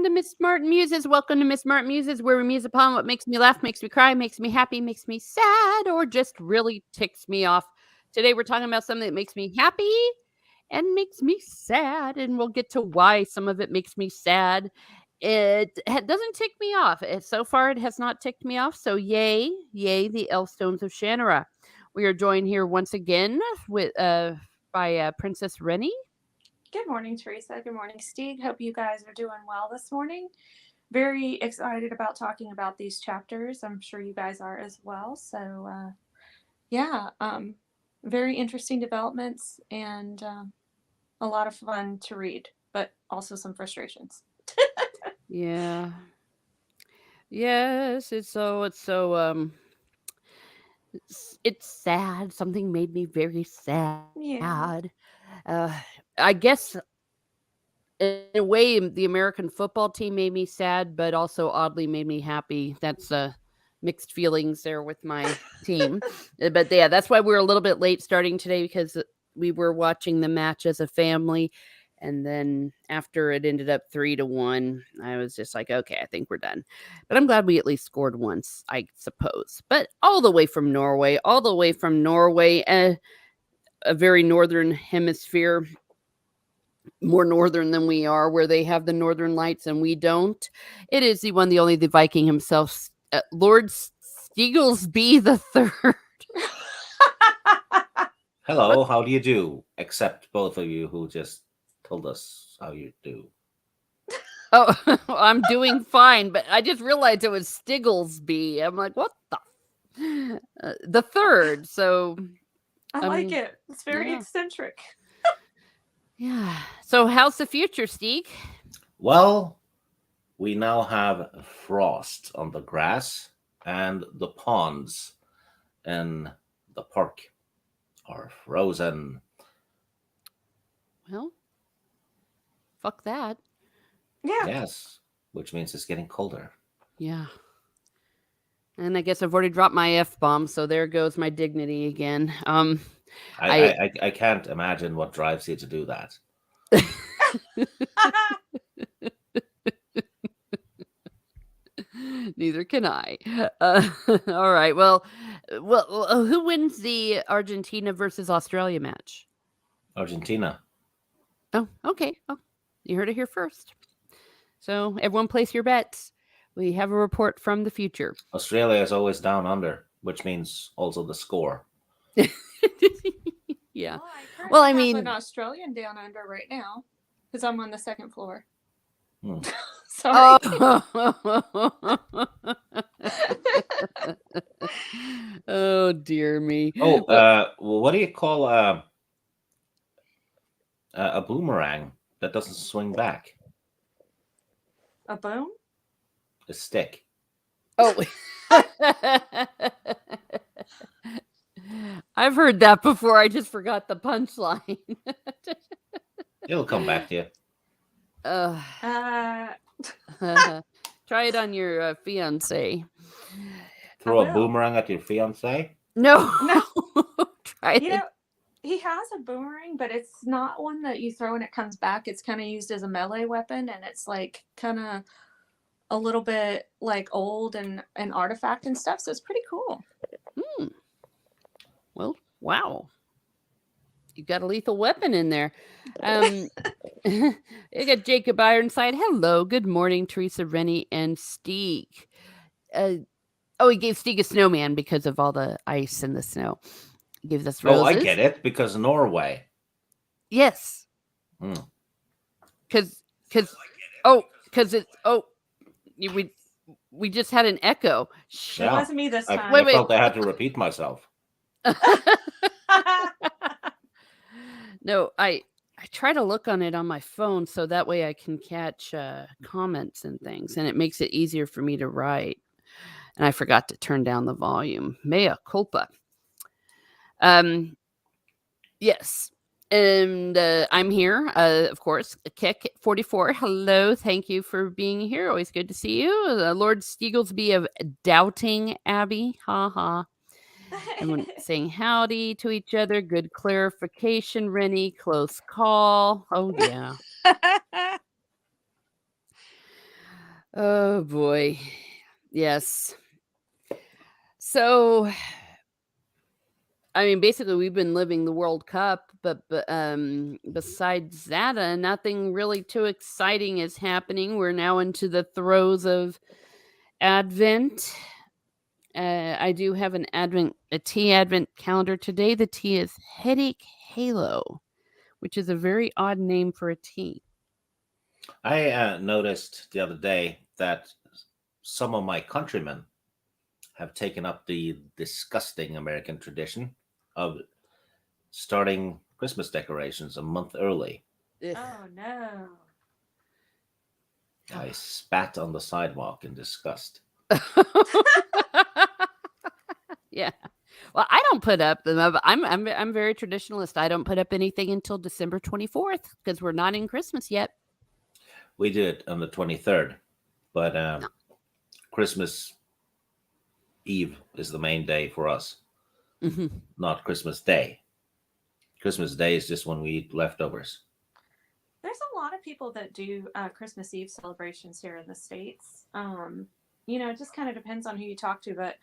Welcome to Miss Martin Muses. Welcome to Miss Martin Muses, where we muse upon what makes me laugh, makes me cry, makes me happy, makes me sad, or just really ticks me off. Today we're talking about something that makes me happy and makes me sad, and we'll get to why some of it makes me sad. It doesn't tick me off. So far, it has not ticked me off. So yay, yay, the Elfstones of Shannara. We are joined here once again with by Princess Rennie. Good morning, Teresa. Good morning, Steve. Hope you guys are doing well this morning. Very excited about talking about these chapters. I'm sure you guys are as well. So, very interesting developments and a lot of fun to read, but also some frustrations. Yeah. Yes, it's sad. Something made me very sad. Yeah. I guess in a way the American football team made me sad, but also oddly made me happy. That's mixed feelings there with my team. But yeah, that's why we're a little bit late starting today because we were watching the match as a family. And then after it ended up 3-1, I was just like, okay, I think we're done. But I'm glad we at least scored once, I suppose. But all the way from Norway, a very northern hemisphere, more northern than we are, where they have the northern lights and we don't. It is the one, the only, the Viking himself, Lord Stieglesby the Third. Hello, how do you do? Except both of you who just told us how you do. Oh, I'm doing fine, but I just realized it was Stieglesby. I'm like, what the third? So I like it. It's very eccentric. Yeah. So how's the future, Stieg? Well, we now have frost on the grass, and the ponds in the park are frozen. Well, fuck that. Yeah. Yes, which means it's getting colder. Yeah. And I guess I've already dropped my F-bomb, so there goes my dignity again. I can't imagine what drives you to do that. Neither can I. All right. Well, who wins the Argentina versus Australia match? Argentina. Oh, okay. Oh, you heard it here first. So everyone place your bets. We have a report from the future. Australia is always down under, which means also the score. Yeah. Well, I mean, have an Australian down under right now because I'm on the second floor. Sorry. Oh dear me. Oh, what do you call a boomerang that doesn't swing back? A boom? A stick. Oh. I've heard that before. I just forgot the punchline. It'll come back to you. Try it on your fiance. Throw a boomerang at your fiance? No. Try it. You know, he has a boomerang, but it's not one that you throw and it comes back. It's kind of used as a melee weapon, and it's like kind of a little bit like old and an artifact and stuff. So it's pretty cool. Well, wow. You got a lethal weapon in there. You got Jacob Ironside. Hello. Good morning, Teresa, Rennie, and Stieg. He gave Stieg a snowman because of all the ice and the snow. He gives us roses. Oh, I get it. Because Norway. Yes. Because we just had an echo. It wasn't me this time. I felt I had to repeat myself. No, I try to look on it on my phone so that way I can catch comments and things, and it makes it easier for me to write. And I forgot to turn down the volume. Mea culpa. Yes. And I'm here, of course. Kick 44. Hello. Thank you for being here. Always good to see you. Lord Stieglesby of Doubting Abbey. Ha ha. Everyone saying howdy to each other. Good clarification, Rennie. Close call. Oh, yeah. Oh boy. Yes. So, I mean, basically, we've been living the World Cup, but besides that, nothing really too exciting is happening. We're now into the throes of Advent. I do have a tea Advent calendar today. The tea is Headache Halo, which is a very odd name for a tea. I noticed the other day that some of my countrymen have taken up the disgusting American tradition of starting Christmas decorations a month early. Oh no. I spat on the sidewalk in disgust. Yeah. Well, I don't put up I'm very traditionalist. I don't put up anything until December 24th because we're not in Christmas yet. We do it on the 23rd, but No. Christmas Eve is the main day for us, Hmm. not Christmas Day. Christmas Day is just when we eat leftovers. There's a lot of people that do Christmas Eve celebrations here in the States. It just kind of depends on who you talk to, but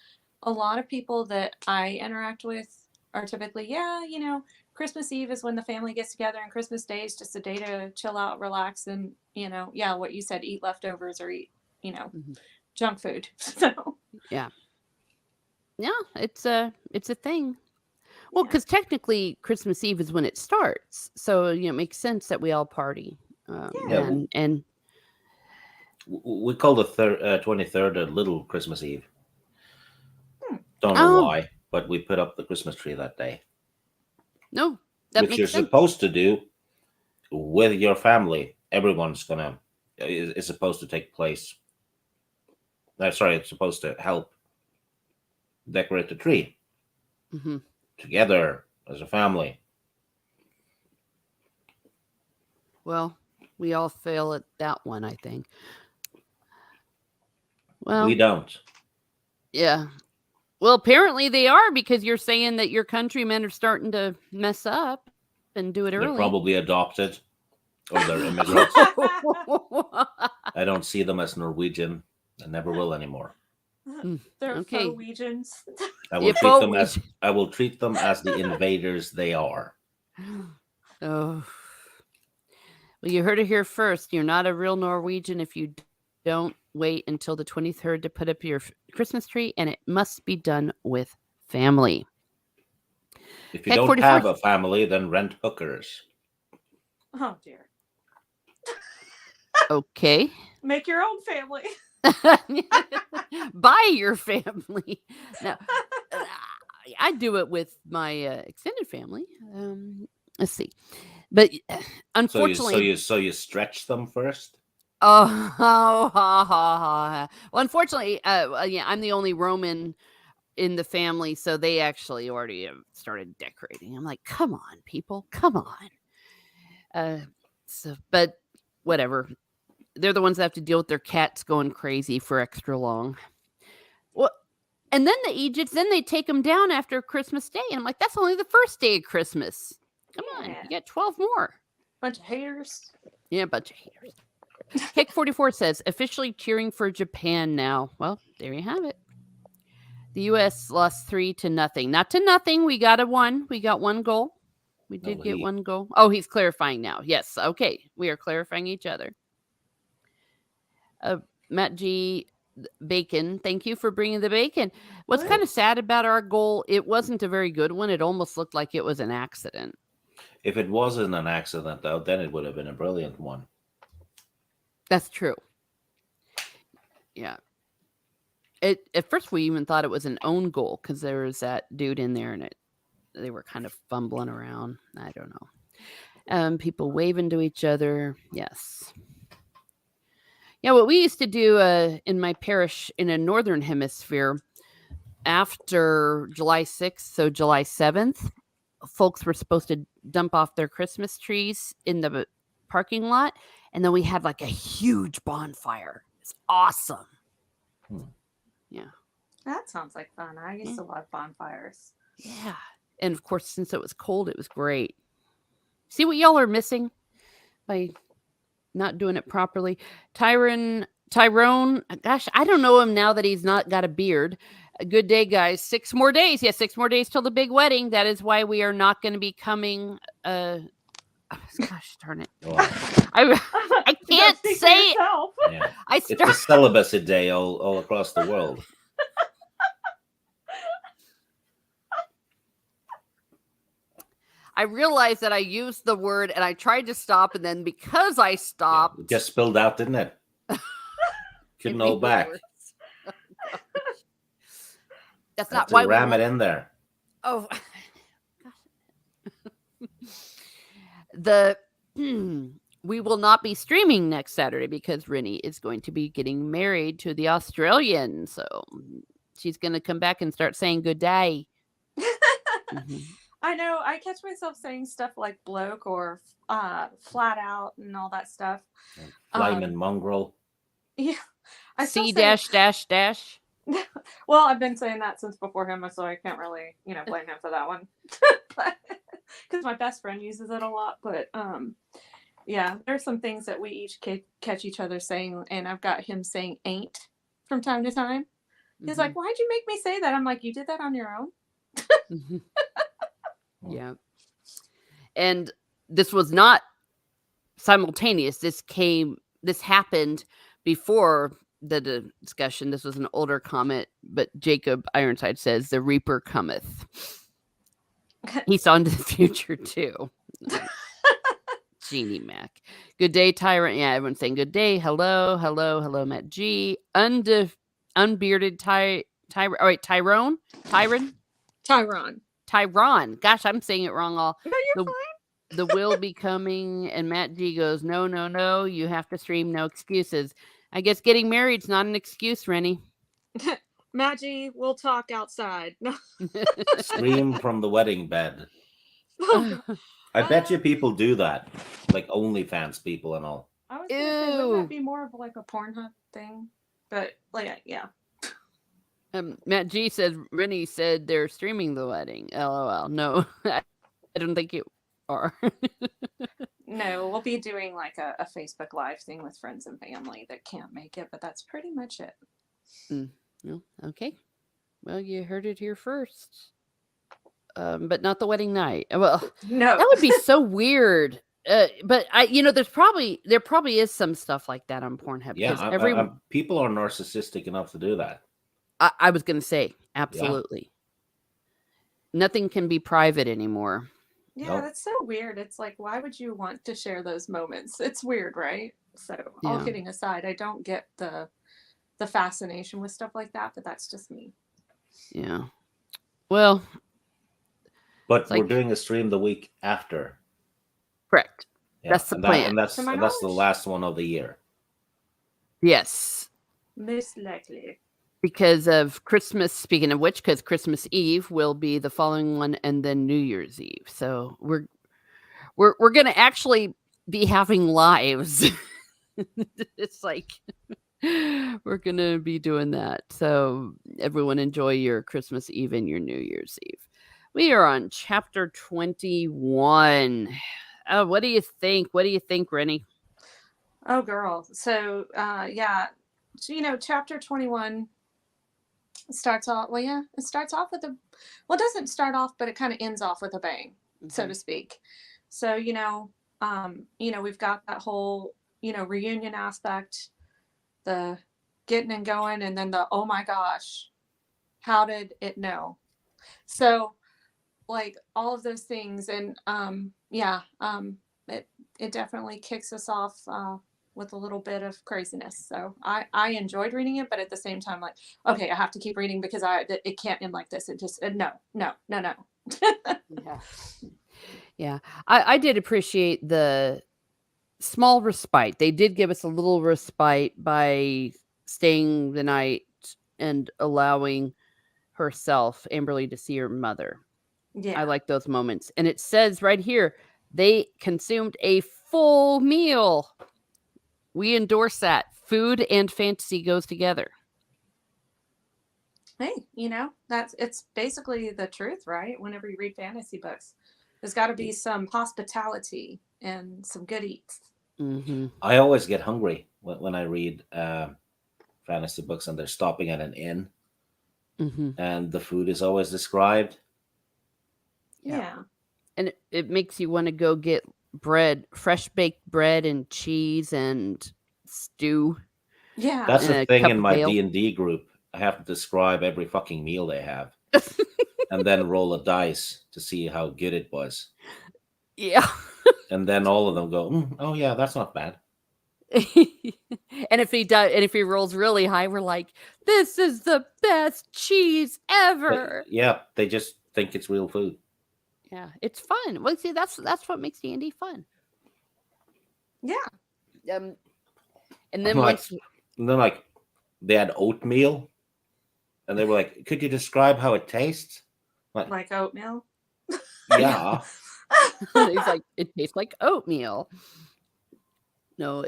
a lot of people that I interact with are typically, yeah, Christmas Eve is when the family gets together, and Christmas Day is just a day to chill out, relax, and, yeah, what you said, eat leftovers or eat, Hmm. junk food. So, Yeah. Yeah, it's a thing. Well, yeah. because technically Christmas Eve is when it starts, so it makes sense that we all party. Yeah, Yeah. And we call the 23rd a little Christmas Eve. Hmm. Don't know oh why, but we put up the Christmas tree that day, no, that which you're makes sense. supposed to do with your family. Everyone's gonna is supposed to take place. Sorry, it's supposed to help decorate the tree Hmm. together as a family. Well, we all fail at that one, I think. We Well, don't. yeah. Well, apparently they are because you're saying that your countrymen are starting to mess up and do it early. They're probably adopted or they're immigrants. I don't see them as Norwegian. I never will anymore. Mm, They're okay. Norwegians. I will treat them as the invaders they are. Oh. Well, you heard it here first. You're not a real Norwegian if you don't wait until the 23rd to put up your Christmas tree, and it must be done with family. If you Heck, don't 44. have a family, then rent hookers. Oh, dear. Okay. Make your own family. Buy your family. Now, I do it with my extended family. Let's see. But unfortunately, So you stretch them first. oh, ha, ha, ha. Well, unfortunately, yeah, I'm the only Roman in the family, so they actually already have started decorating. I'm like, come on, people, come on. But whatever. They're the ones that have to deal with their cats going crazy for extra long. Well, and then the Egypts, then they take them down after Christmas Day. And I'm like, that's only the first day of Christmas. Come on, Yeah. you got 12 more. Bunch of haters. Yeah, a bunch of haters. Cake 44 says, officially cheering for Japan now. Well, there you have it. The U.S. lost 3-0. Not to nothing. We got one goal. We did get one goal. Oh, he's clarifying now. Yes. Okay. We are clarifying each other. Matt G. Bacon. Thank you for bringing the bacon. What's kind of sad about our goal, it wasn't a very good one. It almost looked like it was an accident. If it wasn't an accident, though, then it would have been a brilliant one. That's true. Yeah. At first, we even thought it was an own goal because there was that dude in there, and they were kind of fumbling around. I don't know. People waving to each other. Yes. Yeah, what we used to do in my parish in a northern hemisphere after July 6th, so July 7th, folks were supposed to dump off their Christmas trees in the parking lot, and then we had like a huge bonfire. It's awesome. Yeah. That sounds like fun. I used to love bonfires. Yeah. And of course, since it was cold, it was great. See what y'all are missing by not doing it properly? Tyron Tyrone, gosh, I don't know him now that he's not got a beard. A good day, guys. 6 more days. Yes, 6 more days till the big wedding. That is why we are not going to be coming. Gosh darn it. Well, I can't say it. yeah. I It's a start. celibacy day all across the world. I realized that I used the word and I tried to stop, and then because I stopped, It just spilled out, didn't it? Couldn't it hold made it back. worse. That's Have not to why ram we it in there. Oh, the we will not be streaming next Saturday because Rennie is going to be getting married to the Australian, so she's going to come back and start saying good day. I know. I catch myself saying stuff like bloke or flat out and all that stuff. Flyman mongrel. Yeah. C dash dash dash. Well, I've been saying that since before him, so I can't really, blame him for that one. Because my best friend uses it a lot. But yeah, there's some things that we each catch each other saying, and I've got him saying "ain't" from time to time. He's like, "Why'd you make me say that?" I'm like, "You did that on your own." Yeah. And this was not simultaneous. This happened before the discussion. This was an older comment, but Jacob Ironside says the Reaper cometh. He saw into the future too. Jeannie Mac. Good day, Tyrant. Yeah, everyone's saying good day. Hello, hello, hello, Matt G. Unbearded Tyrone. Gosh, I'm saying it wrong. No, you're fine. The will be coming, and Matt G goes, no, you have to stream, no excuses. I guess getting married's not an excuse, Rennie. Matt G, we'll talk outside. No. Stream from the wedding bed. Oh, I bet you people do that, like OnlyFans people and all. I was gonna say, wouldn't that be more of like a Pornhub thing? But like, yeah. Matt G says Rennie said they're streaming the wedding. LOL. No, I don't think you are. No, we'll be doing like a Facebook Live thing with friends and family that can't make it, but that's pretty much it. No, okay. Well, you heard it here first. But not the wedding night. Well, no, that would be so weird. But there probably is some stuff like that on Pornhub. Yeah, people are narcissistic enough to do that. I was going to say, absolutely. Yeah. Nothing can be private anymore. Yeah, nope. That's so weird. It's like, why would you want to share those moments? It's weird, right? So, all kidding aside, I don't get the fascination with stuff like that, but that's just me. Yeah. Well, but we're doing a stream the week after. Correct. Yeah, that's the plan. And that's the last one of the year. Yes. Most likely. Because of Christmas, speaking of which, because Christmas Eve will be the following one, and then New Year's Eve. So we're going to actually be having lives. It's like we're going to be doing that. So everyone enjoy your Christmas Eve and your New Year's Eve. We are on chapter 21. What do you think? What do you think, Rennie? Oh, girl. So, yeah. So, chapter 21 starts off, it starts off with it doesn't start off, but it kind of ends off with a bang, so to speak. So, we've got that whole, reunion aspect, the getting and going, and then the, oh my gosh, how did it know? So, like, all of those things, and, it definitely kicks us off, with a little bit of craziness. So I enjoyed reading it, but at the same time, like, okay, I have to keep reading because it can't end like this. It just, no. Yeah. I did appreciate the small respite. They did give us a little respite by staying the night and allowing herself, Amberly, to see her mother. Yeah. I like those moments. And it says right here, they consumed a full meal. We endorse that. Food and fantasy goes together. Hey, it's basically the truth, right? Whenever you read fantasy books, there's got to be some hospitality and some good eats. I always get hungry when I read fantasy books and they're stopping at an inn and the food is always described. Yeah. And it makes you want to go get bread, fresh baked bread and cheese and stew. Yeah. That's And the a thing cup in of my ale. D&D group. I have to describe every fucking meal they have and then roll a dice to see how good it was. Yeah. And then all of them go, "Oh yeah, that's not bad." And if he rolls really high, we're like, this is the best cheese ever. Yeah, they just think it's real food. Yeah, it's fun. Well, see, that's what makes D&D fun. Yeah. And then Like, once and then like they had oatmeal, and they were like, "Could you describe how it tastes?" Like oatmeal. Yeah. he's like, it tastes like oatmeal. No,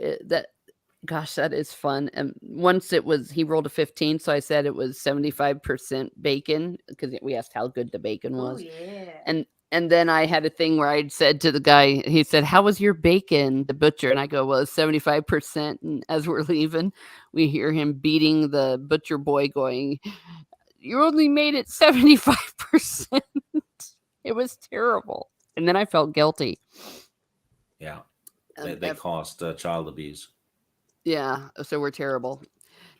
gosh, that is fun. And once he rolled a 15, so I said it was 75% bacon because we asked how good the bacon Oh was. yeah. And then I had a thing where I said to the guy, he said, "How was your bacon?" The butcher, and I go, "Well, it's 75%." And as we're leaving, we hear him beating the butcher boy, going, "You only made it 75%." It was terrible. And then I felt guilty. Yeah. They caused child abuse. Yeah, so we're terrible.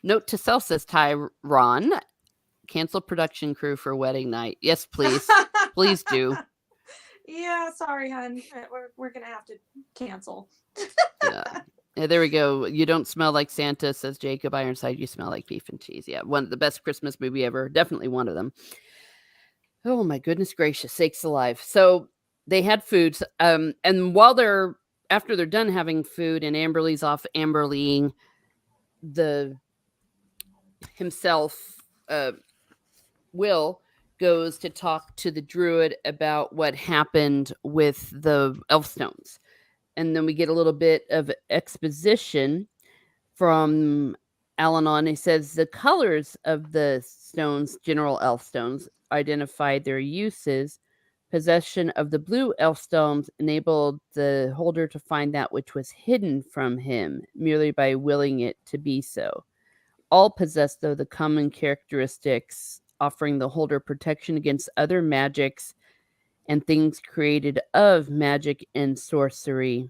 Note to self, says Tyron, cancel production crew for wedding night. Yes, please. Please do. Yeah, sorry, hon. We're gonna have to cancel. Yeah, there we go. You don't smell like Santa, says Jacob Ironside. You smell like beef and cheese. Yeah, one of the best Christmas movie ever. Definitely one of them. Oh my goodness gracious, sakes alive! So they had foods, and after they're done having food, and Amberly's off Amberlying himself. Will goes to talk to the druid about what happened with the Elfstones. And then we get a little bit of exposition from Alanon. He says the colors of the stones, general Elfstones, identified their uses. Possession of the blue Elfstones enabled the holder to find that which was hidden from him merely by willing it to be so. All possess, though, the common characteristics, offering the holder protection against other magics and things created of magic and sorcery.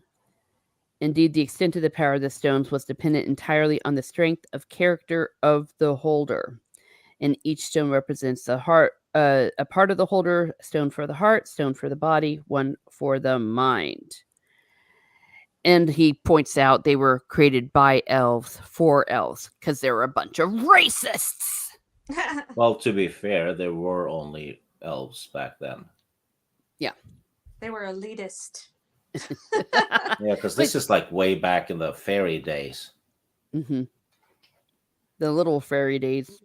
Indeed, the extent of the power of the stones was dependent entirely on the strength of character of the holder. And each stone represents the heart, a part of the holder, stone for the heart, stone for the body, one for the mind. And he points out they were created by elves for elves because they were a bunch of racists. Well, to be fair, there were only elves back then. Yeah. They were elitist. Yeah, because this is like way back in the fairy days. Mm-hmm. The little fairy days.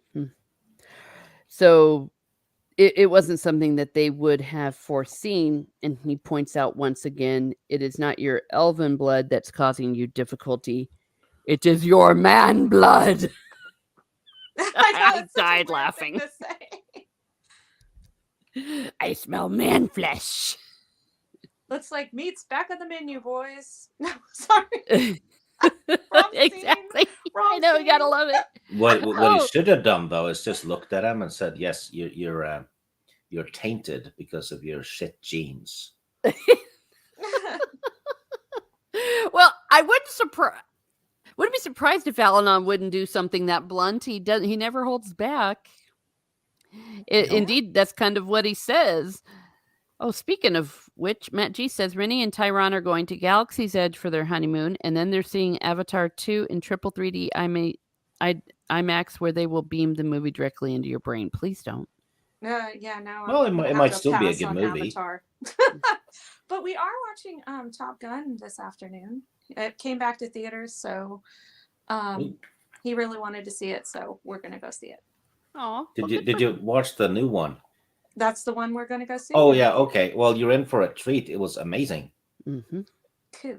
So it wasn't something that they would have foreseen. And he points out once again, it is not your elven blood that's causing you difficulty. It is your man blood. I died laughing. I smell man flesh. Looks like meat's back on the menu, boys. No, sorry. Exactly. I know, you gotta love it. What he should have done though is just looked at him and said, "Yes, you're tainted because of your shit genes." Well, I wouldn't be surprised if Alanon wouldn't do something that blunt. He never holds back. Indeed, that's kind of what he says. Oh, speaking of which, Matt G says Rennie and Tyron are going to Galaxy's Edge for their honeymoon, and then they're seeing Avatar 2 in triple 3D IMAX, where they will beam the movie directly into your brain. Please don't. Yeah, no. Well, it might still be a good movie. But we are watching Top Gun this afternoon. It came back to theaters, so he really wanted to see it, so we're gonna go see it. Oh, did you watch the new one? That's the one we're gonna go see. Oh yeah, okay. Well, you're in for a treat. It was amazing. Mm-hmm. Cool.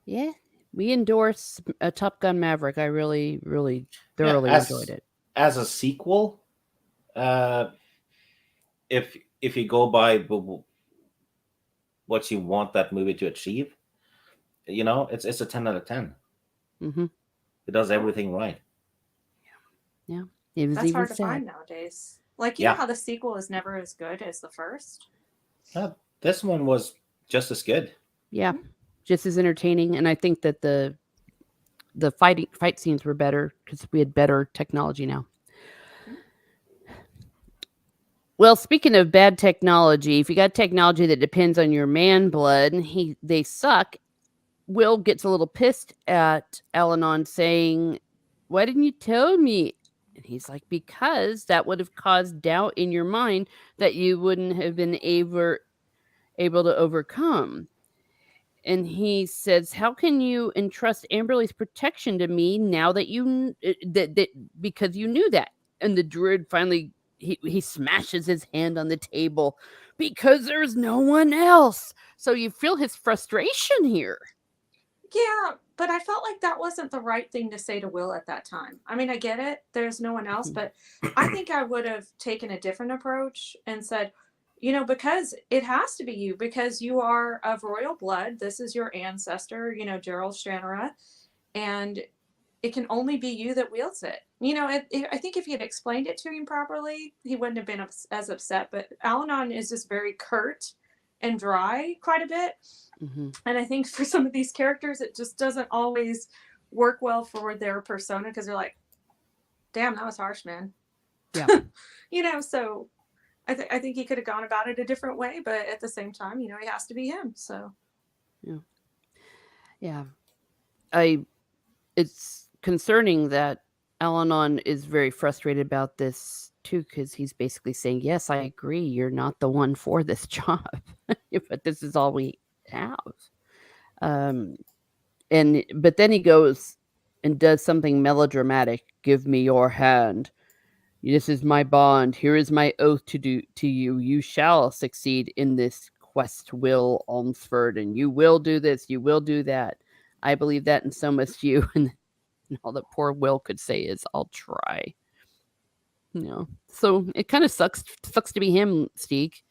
Yeah, we endorse a Top Gun Maverick. I really, really thoroughly enjoyed it. As a sequel, if you go by what you want that movie to achieve, it's a 10 out of 10. Mm-hmm. It does everything right. Yeah. It was That's even hard to sad. find nowadays. Like, you know Yeah. how the sequel is never as good as the first? This one was just as good. Yeah. Just as entertaining. And I think that the fight scenes were better because we had better technology now. Well, speaking of bad technology, if you got technology that depends on your man blood, they suck. Will gets a little pissed at Al-Anon saying, "Why didn't you tell me?" And he's like, "Because that would have caused doubt in your mind that you wouldn't have been able to overcome." And he says, "How can you entrust Amberley's protection to me now that that because you knew that?" And the druid finally he smashes his hand on the table because there's no one else. So you feel his frustration here. Yeah, but I felt like that wasn't the right thing to say to Will at that time. I mean, I get it. There's no one else, but I think I would have taken a different approach and said, because it has to be you, because you are of royal blood. This is your ancestor, Gerald Shannara, and it can only be you that wields it. I think if he had explained it to him properly, he wouldn't have been as upset. But Al-Anon is just very curt and dry quite a bit. Mm-hmm. And I think for some of these characters, it just doesn't always work well for their persona because they're like, damn, that was harsh, man. Yeah. So I think he could have gone about it a different way, but at the same time, he has to be him. So Yeah. It's concerning that Al-Anon is very frustrated about this too, because he's basically saying, "Yes, I agree. You're not the one for this job, but this is all we have." But then he goes and does something melodramatic. "Give me your hand. This is my bond. Here is my oath to you. You shall succeed in this quest, Will Almsford, and you will do this. You will do that. I believe that, and so must you." And all that poor Will could say is, "I'll try." So it kind of sucks to be him, Steek.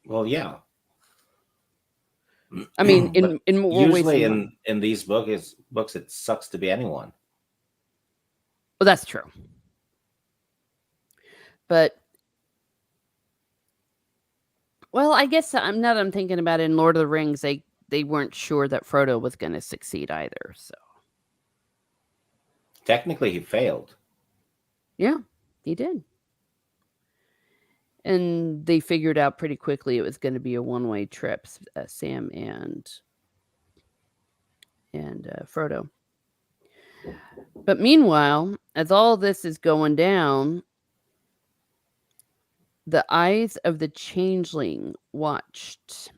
Well, yeah. I mean, But in more ways usually than one. in these books, it sucks to be anyone. Well, that's true. But I guess now that I'm thinking about it, in Lord of the Rings, they weren't sure that Frodo was going to succeed either. So Technically, he failed. yeah, he did. And they figured out pretty quickly it was going to be a one-way trip, Sam and Frodo. But meanwhile, as all this is going down, the eyes of the changeling watched.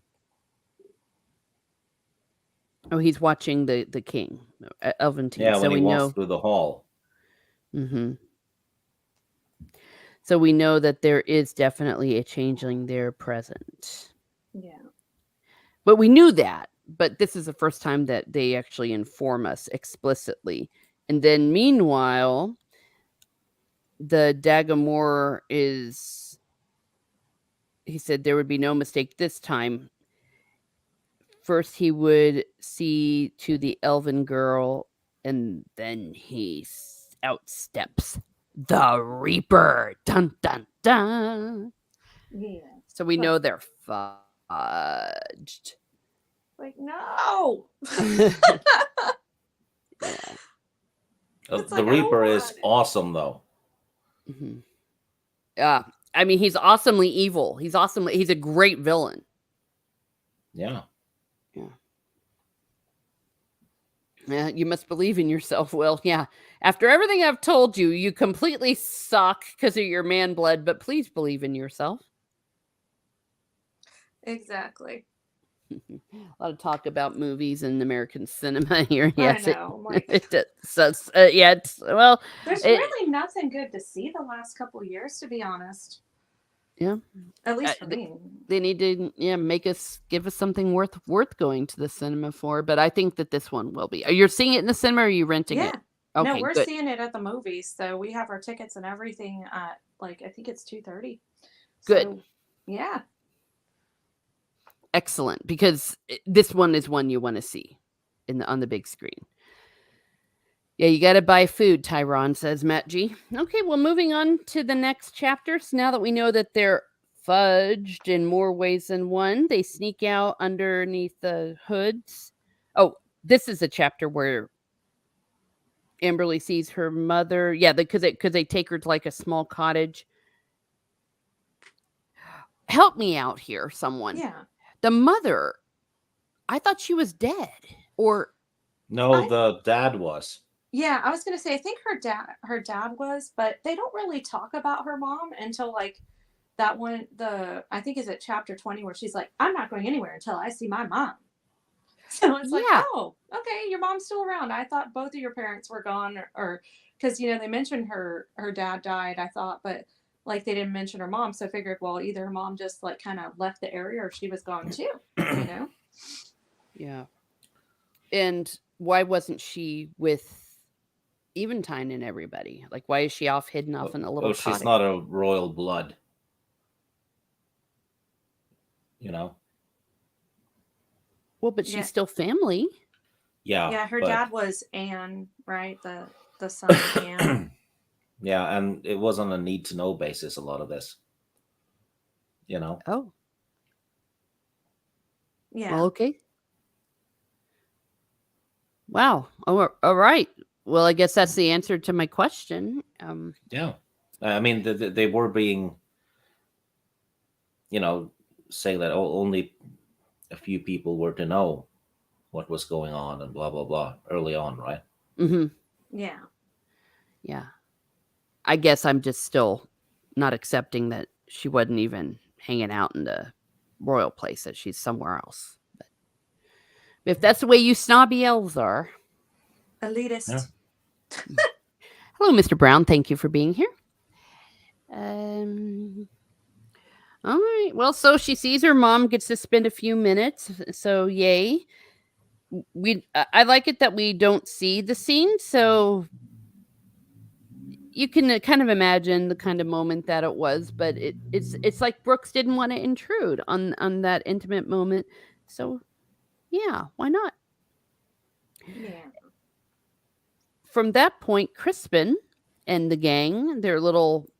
Oh, he's watching the king, Elventeen. Yeah, So when he we walks know. through the hall. Mm-hmm. So we know that there is definitely a changeling there present. yeah. But we knew that. But this is the first time that they actually inform us explicitly. And then meanwhile, the Dagamore is. He said there would be no mistake this time. First, he would see to the elven girl, and then he outsteps the Reaper. Dun dun dun. Yeah. So we know they're fudged. Like, no. Yeah. The Reaper is awesome, though. Mm-hmm. Yeah. I mean, he's awesomely evil. He's a great villain. Yeah. Yeah, you must believe in yourself, Will. Yeah. After everything I've told you, you completely suck because of your man blood, but please believe in yourself. Exactly. A lot of talk about movies and American cinema here. Yes, I know. There's really nothing good to see the last couple of years, to be honest. Yeah. At least for me. They need to give us something worth going to the cinema for. But I think that this one will be. Are you seeing it in the cinema or are you renting it? Okay, no, we're seeing it at the movies. So we have our tickets and everything at I think it's 2:30. Good. So, yeah. excellent because this one is one you want to see on the big screen. Yeah, you got to buy food, Tyron, says Matt G. Okay, well, moving on to the next chapter. So now that we know that they're fudged in more ways than one, they sneak out underneath the hoods. Oh, this is a chapter where Amberly sees her mother. Yeah, because they take her to like a small cottage. Help me out here, someone. Yeah. The mother, I thought she was dead. Or No, the dad was. Yeah, I was gonna say I think her dad was, but they don't really talk about her mom until like that one. I think is it chapter 20 where she's like, "I'm not going anywhere until I see my mom." So it's like, Yeah. oh, okay, your mom's still around. I thought both of your parents were gone, or because they mentioned her dad died. I thought, but like they didn't mention her mom, so I figured, well, either her mom just like kind of left the area, or she was gone too. Yeah. And why wasn't she with Eventide and everybody? Like, why is she hidden off in a little cottage? She's not a royal blood. Well, but she's still family. Yeah. Yeah, her dad was Anne, right? The son Anne. Yeah, and it was on a need to know basis, a lot of this. Oh. Yeah. Well, okay. Wow. Oh, all right. Well, I guess that's the answer to my question. Yeah. I mean, they were being, saying that only a few people were to know what was going on and blah, blah, blah early on, right? Mm-hmm. Yeah. Yeah. I guess I'm just still not accepting that she wasn't even hanging out in the royal place, that she's somewhere else. But if that's the way you snobby elves are. Elitist. Yeah. Hello, Mr. Brown. Thank you for being here. All right. Well, so she sees her mom gets to spend a few minutes. So yay. I like it that we don't see the scene, so you can kind of imagine the kind of moment that it was, but it's like Brooks didn't want to intrude on that intimate moment. So yeah, why not? Yeah. From that point, Crispin and the gang, their little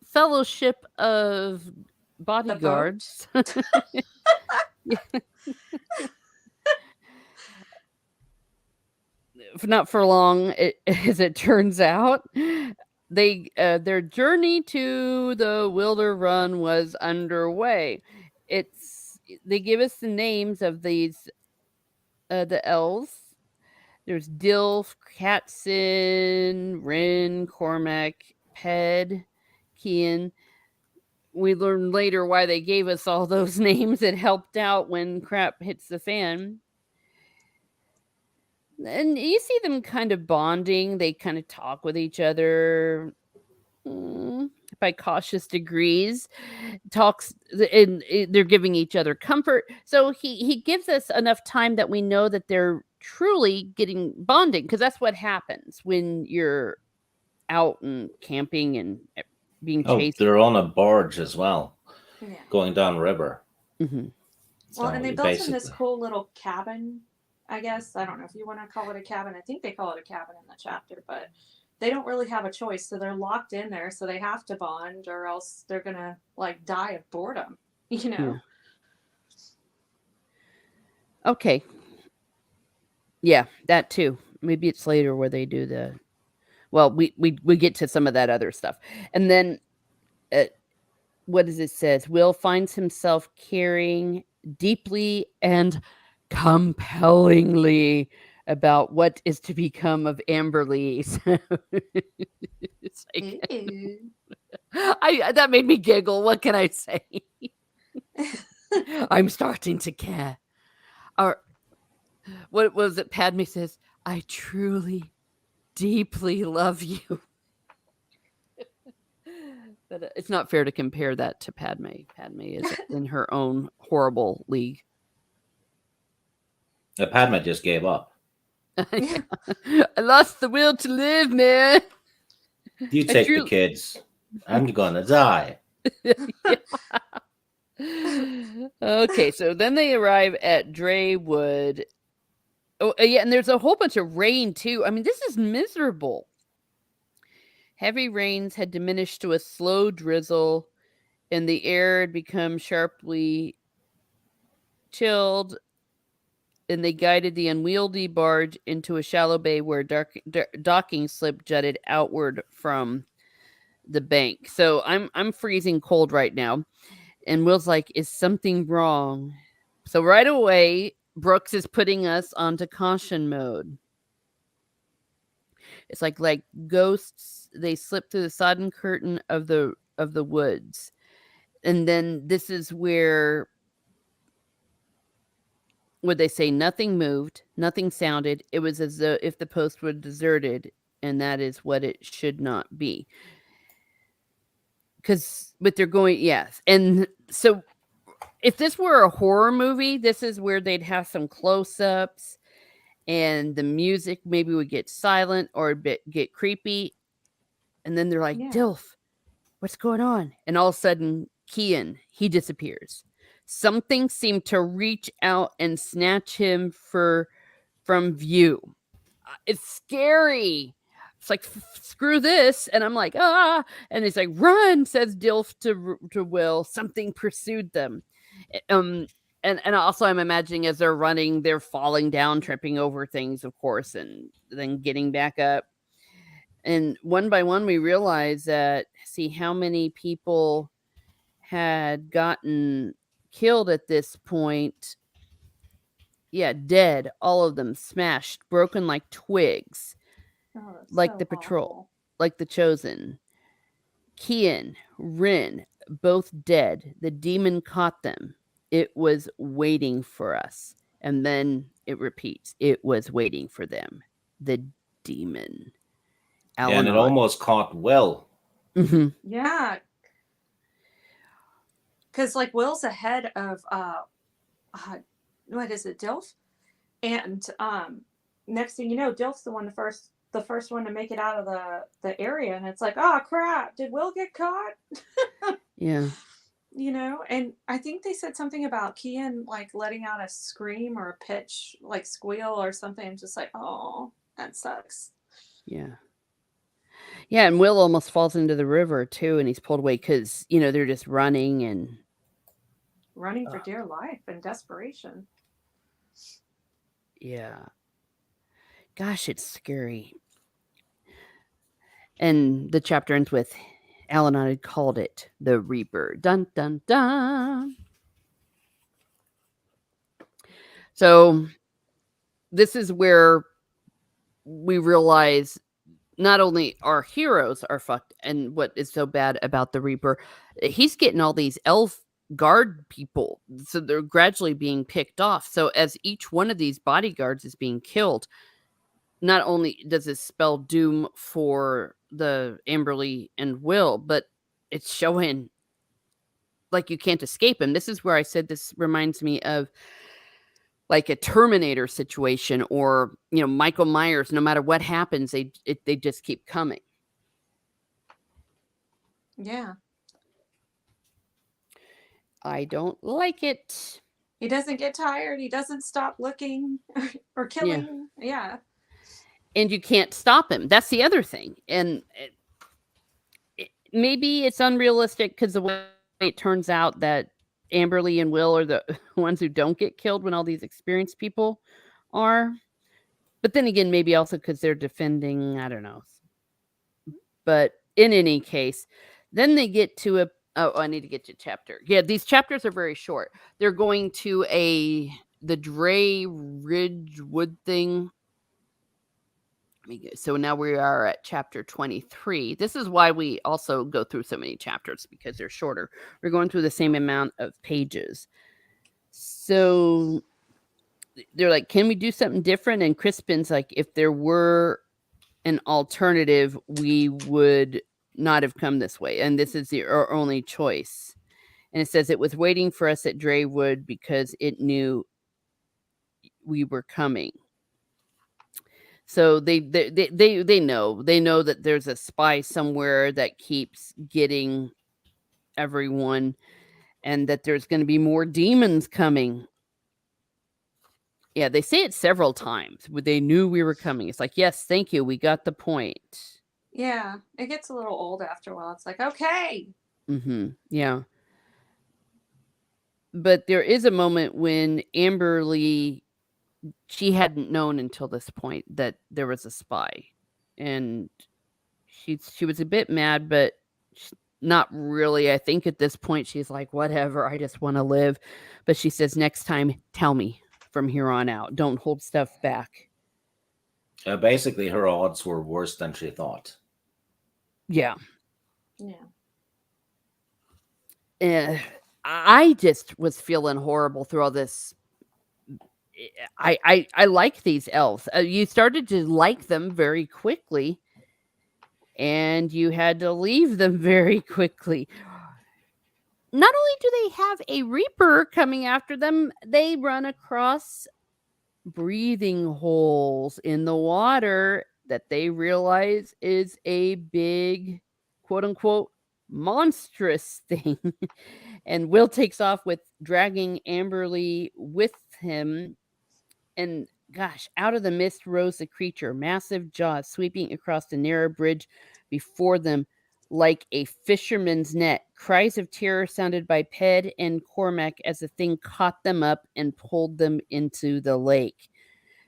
fellowship of bodyguards. Not for long, as it turns out. Their journey to the Wilder Run was underway. They give us the names of these the elves. There's Dilf, Katzen, Rin, Cormac, Ped, Kian. We learn later why they gave us all those names. It helped out when crap hits the fan. And you see them kind of bonding. They kind of talk with each other by cautious degrees. Talks, and they're giving each other comfort. So he gives us enough time that we know that they're truly getting bonding, because that's what happens when you're out and camping and being chased. Oh, they're on a barge as well, Yeah. going down river. Mm-hmm. Well, and they built in this cool little cabin, I guess. I don't know if you want to call it a cabin. I think they call it a cabin in the chapter, but they don't really have a choice. So they're locked in there. So they have to bond, or else they're going to like die of boredom, Yeah. Okay. Yeah, that too. Maybe it's later where they do the... Well, we get to some of that other stuff. And then, what does it says? Will finds himself caring deeply and compellingly about what is to become of Amberly. It's like, that made me giggle. What can I say? I'm starting to care. Or what was it? Padme says, I truly, deeply love you. But it's not fair to compare that to Padme. Padme is in her own horrible league. Padme just gave up. I lost the will to live, man. You take the kids. I'm gonna die. Yeah. Okay, so then they arrive at Draywood. Oh, yeah, and there's a whole bunch of rain too. I mean, this is miserable. Heavy rains had diminished to a slow drizzle, and the air had become sharply chilled, and they guided the unwieldy barge into a shallow bay where docking slip jutted outward from the bank. So I'm freezing cold right now. And Will's like, is something wrong? So right away, Brooks is putting us onto caution mode. It's like ghosts, they slip through the sodden curtain of the woods. And then this is where would they say nothing moved, nothing sounded. It was as though if the post were deserted, and that is what it should not be. But they're going, yes. And so if this were a horror movie, this is where they'd have some close-ups and the music maybe would get silent or get creepy. And then they're like, Dilf, what's going on? And all of a sudden, Kian, he disappears. Something seemed to reach out and snatch him from view. It's scary. It's like, screw this. And I'm like, ah. And he's like, run, says Dilf to Will. Something pursued them. And also I'm imagining as they're running, they're falling down, tripping over things, of course, and then getting back up. And one by one, we realize that, see how many people had gotten killed at this point. Yeah, dead, all of them smashed, broken like twigs, like the patrol, like the Chosen. Kian, Rin, both dead. The demon caught them. It was waiting for us. And then it repeats. It was waiting for them. The demon. And it almost caught Will. Mm-hmm. Yeah. Because like Will's ahead of what is it, Dilf? And next thing you know, Dilf's the first one to make it out of the area, and it's like, oh crap, did Will get caught? Yeah. You know, and I think they said something about Kian like letting out a scream or a pitch, like squeal or something. I'm just like, oh, that sucks. Yeah. Yeah, and Will almost falls into the river too, and he's pulled away because, they're just running for dear life in desperation. Yeah. Gosh, it's scary. And the chapter ends with, Alan had called it the Reaper. Dun, dun, dun. So this is where we realize not only our heroes are fucked, and what is so bad about the Reaper, he's getting all these elf guard people. So they're gradually being picked off. So as each one of these bodyguards is being killed, not only does it spell doom for the Amberly and Will, but it's showing like you can't escape him. This is where I said this reminds me of like a Terminator situation, or Michael Myers. No matter what happens, they just keep coming. Yeah. I don't like it. He doesn't get tired. He doesn't stop looking or killing. Yeah. And you can't stop him. That's the other thing. And maybe it's unrealistic because the way it turns out that Amberly and Will are the ones who don't get killed when all these experienced people are. But then again, maybe also because they're defending, I don't know. But in any case, then they get to I need to get to chapter. Yeah, these chapters are very short. They're going to the Dray Ridgewood thing. So now we are at chapter 23. This is why we also go through so many chapters, because they're shorter. We're going through the same amount of pages. So they're like, can we do something different? And Crispin's like, if there were an alternative, we would not have come this way. And this is our only choice. And it says it was waiting for us at Draywood because it knew we were coming. So they know that there's a spy somewhere that keeps getting everyone. and that there's going to be more demons coming. Yeah, they say it several times. They knew we were coming. It's like, yes, thank you. We got the point. Yeah, it gets a little old after a while. It's like, okay. Yeah. But there is a moment when Amberly, she hadn't known until this point that there was a spy. And she was a bit mad, but not really. I think at this point she's like, whatever, I just want to live. But she says, next time, tell me from here on out. Don't hold stuff back. Basically, her odds were worse than she thought. Yeah. Yeah. I just was feeling horrible through all this. I like these elves. You started to like them very quickly, and you had to leave them very quickly. Not only do they have a reaper coming after them, they run across breathing holes in the water that they realize is a big, quote unquote, monstrous thing. And Will takes off with dragging Amberly with him. And gosh, out of the mist rose the creature, massive jaws sweeping across the narrow bridge before them like a fisherman's net. Cries of terror sounded by Ped and Cormac as the thing caught them up and pulled them into the lake.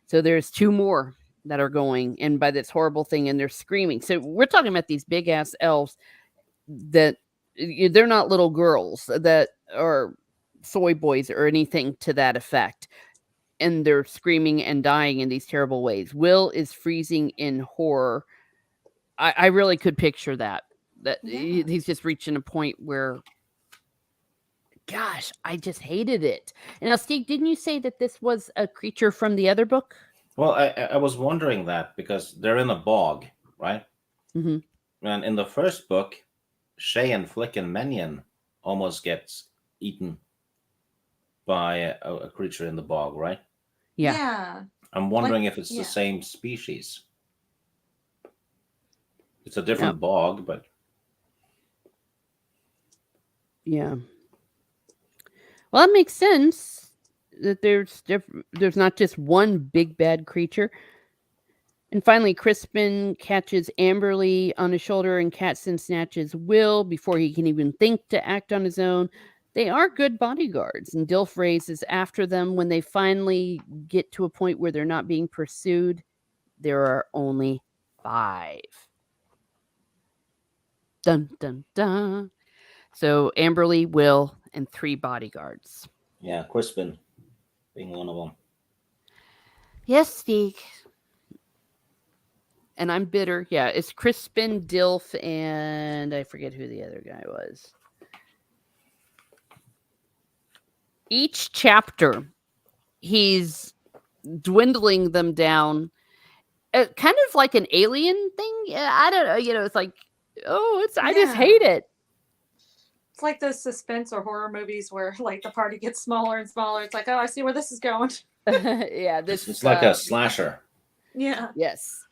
So there's two more that are going and by this horrible thing, and they're screaming. So we're talking about these big ass elves that they're not little girls that are soy boys or anything to that effect. And they're screaming and dying in these terrible ways. Will is freezing in horror. I really could picture that. Yeah. He's just reaching a point where, gosh, I just hated it. And now, Steve, didn't you say that this was a creature from the other book? Well, I was wondering that because they're in a bog, right? Mm-hmm. And in the first book, Shay and Flick and Menyon almost gets eaten by a creature in the bog, right? Yeah. Yeah. I'm wondering if it's yeah. the same species. It's a different bog, but yeah. Well, that makes sense that there's not just one big bad creature. And finally, Crispin catches Amberly on his shoulder and Catson snatches Will before he can even think to act on his own. They are good bodyguards, and Dilf races after them when they finally get to a point where they're not being pursued. There are only 5. Dun, dun, dun. So Amberly, Will, and 3 bodyguards. yeah, Crispin being one of them. Yes, Steve. And I'm bitter. Yeah, it's Crispin, Dilf, and I forget who the other guy was. Each chapter, he's dwindling them down, kind of like an alien thing. I don't know. It's like, I just hate it. It's like those suspense or horror movies where like the party gets smaller and smaller. It's like, oh, I see where this is going. Yeah, It's like a slasher. Yeah. Yes.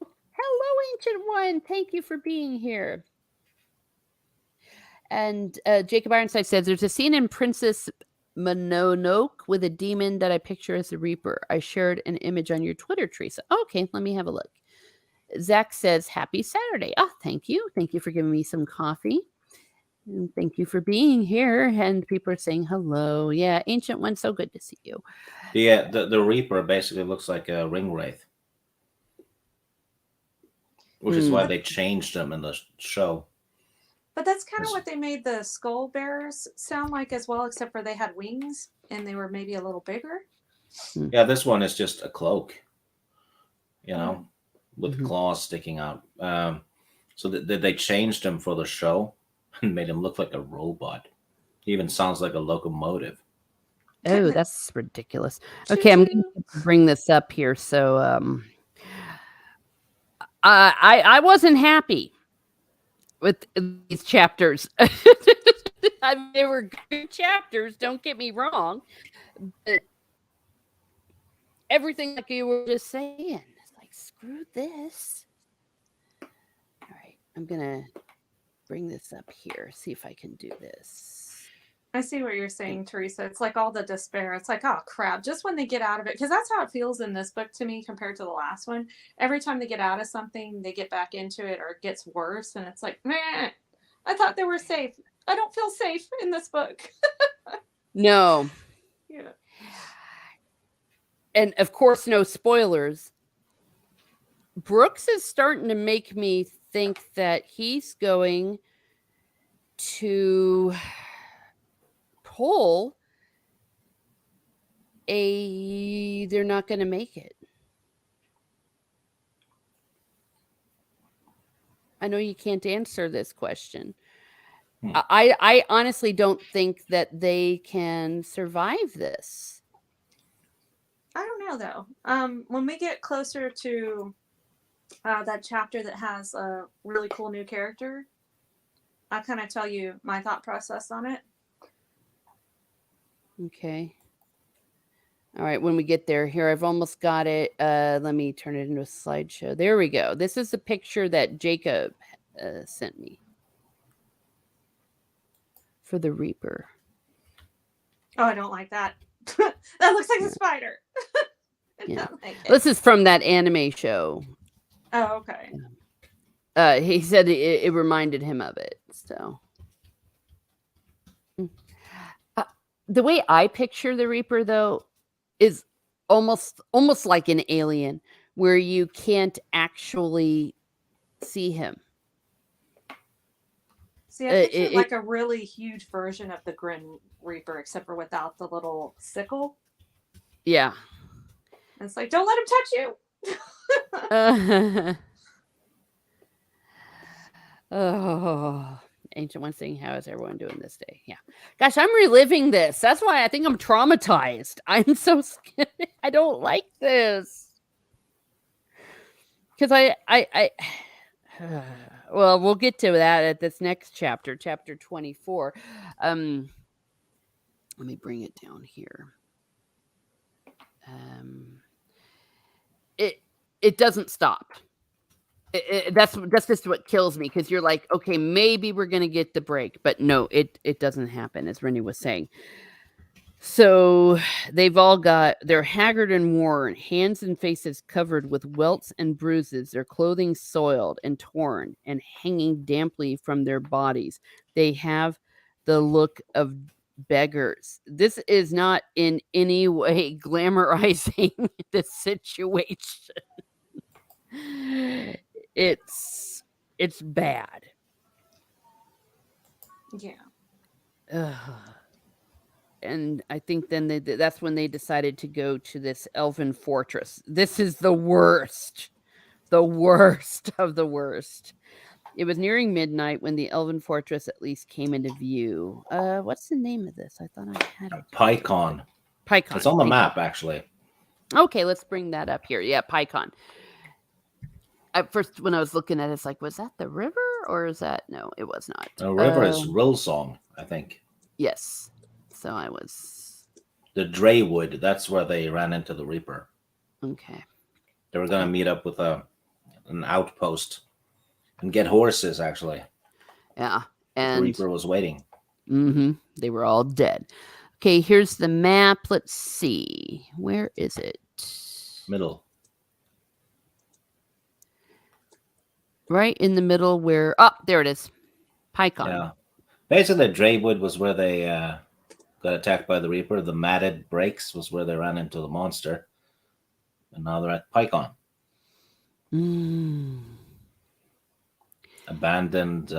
Hello, Ancient One. Thank you for being here. And Jacob Ironside says, there's a scene in Princess Mononoke with a demon that I picture as the Reaper. I shared an image on your Twitter, Teresa. Okay, let me have a look. Zach says, happy Saturday. Oh, thank you. Thank you for giving me some coffee. And thank you for being here. And people are saying hello. Yeah, Ancient One, so good to see you. Yeah, the Reaper basically looks like a ring wraith, which is why they changed them in the show. But that's kind of what they made the skull bearers sound like as well, except for they had wings and they were maybe a little bigger. Yeah, this one is just a cloak, with claws sticking out. So they changed him for the show and made him look like a robot. He even sounds like a locomotive. Oh, that's ridiculous. Okay, I'm going to bring this up here. So I wasn't happy with these chapters. They were good chapters, don't get me wrong. But everything like you were just saying, it's like, screw this. All right, I'm going to bring this up here, see if I can do this. I see what you're saying, Teresa. It's like all the despair. It's like, oh crap, just when they get out of it, because that's how it feels in this book to me compared to the last one. Every time they get out of something, they get back into it or it gets worse. And it's like, man, I thought they were safe. I don't feel safe in this book. No. Yeah. And of course, no spoilers. Brooks is starting to make me think that he's going to pull they're not going to make it. I know you can't answer this question. I honestly don't think that they can survive this. I don't know though. When we get closer to that chapter that has a really cool new character, I'll kind of tell you my thought process on it. Okay. All right, when we get there, here, I've almost got it. Let me turn it into a slideshow. There we go. This is the picture that Jacob sent me for the Reaper. Oh, I don't like that. That looks like a spider. Yeah. Like this is from that anime show. Oh, okay. He said it reminded him of it. So the way I picture the Reaper, though, is almost like an alien, where you can't actually see him. See, I picture like a really huge version of the Grim Reaper, except for without the little sickle. Yeah. And it's like, don't let him touch you. Oh, Ancient One saying, how is everyone doing this day? Yeah. Gosh, I'm reliving this. That's why I think I'm traumatized. I'm so scared. I don't like this. Because I well, we'll get to that at this next chapter, chapter 24. Let me bring it down here. It doesn't stop. That's just what kills me, because you're like, okay, maybe we're gonna get the break, but no, it doesn't happen, as Rennie was saying. So they're haggard and worn, hands and faces covered with welts and bruises, their clothing soiled and torn and hanging damply from their bodies. They have the look of beggars. This is not in any way glamorizing the situation. It's bad. Yeah. And I think then that's when they decided to go to this elven fortress. This is the worst of the worst. It was nearing midnight when the elven fortress at least came into view. What's the name of this? I thought I had it. Pycon. It's on the map, actually. Okay, let's bring that up here. Yeah, Pycon. At first, when I was looking at it, it's like, was that the river or is that? No, it was not. The river is Rillsong, I think. Yes. So I was... The Draywood, that's where they ran into the Reaper. Okay. They were going to meet up with an outpost and get horses, actually. Yeah. And the Reaper was waiting. Mm-hmm. They were all dead. Okay, here's the map. Let's see. Where is it? Middle. Right in the middle where... Oh, there it is. Pycon. Yeah. Basically, Draywood was where they got attacked by the Reaper. The matted breaks was where they ran into the monster. And now they're at Pycon. Abandoned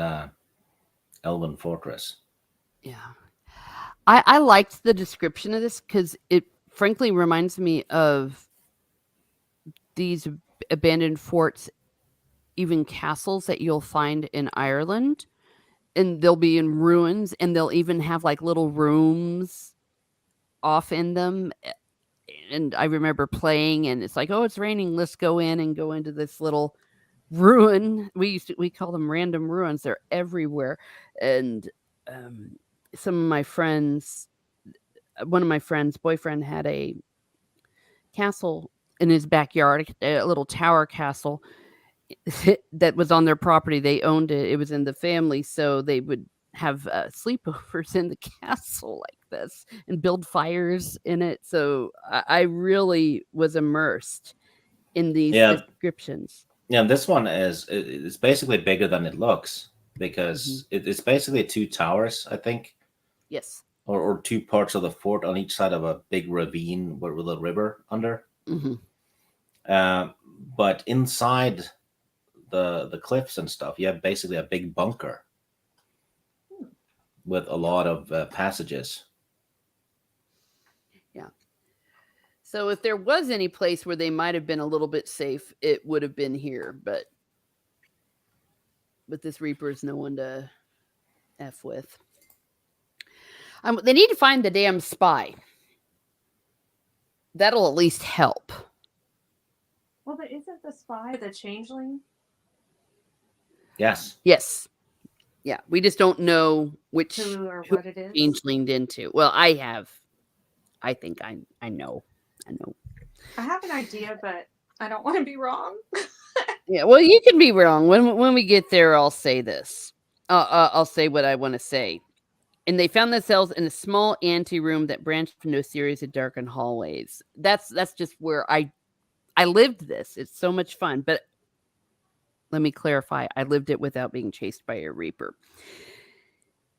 elven fortress. Yeah. I liked the description of this because it frankly reminds me of these abandoned forts, even castles that you'll find in Ireland. And they'll be in ruins, and they'll even have like little rooms off in them. And I remember playing, and it's like, oh, it's raining. Let's go in and go into this little ruin. We call them random ruins. They're everywhere. And some of my friends, one of my friends' boyfriend had a castle in his backyard, a little tower castle that was on their property. They owned it. It was in the family, so they would have sleepovers in the castle like this and build fires in it. So I really was immersed in these Yeah, descriptions. yeah. This one it's basically bigger than it looks Hmm. because it's basically two towers, I think, Yes. or two parts of the fort on each side of a big ravine with a river under. Hmm. Uh, but inside the cliffs and stuff, you have basically a big bunker with a lot of passages. Yeah. So if there was any place where they might have been a little bit safe, it would have been here. But this Reaper is no one to f with. They need to find the damn spy. That'll at least help. Well, but isn't the spy the changeling? Yes. Yes. Yeah. We just don't know Who or who what it is? changelinged into. Well, I have. I think I know. I know. I have an idea, but I don't want to be wrong. Yeah. Well, you can be wrong. When we get there, I'll say this. I'll say what I want to say. And they found themselves in a small anteroom that branched into a series of darkened hallways. That's just where I lived this. It's so much fun. But let me clarify. I lived it without being chased by a Reaper.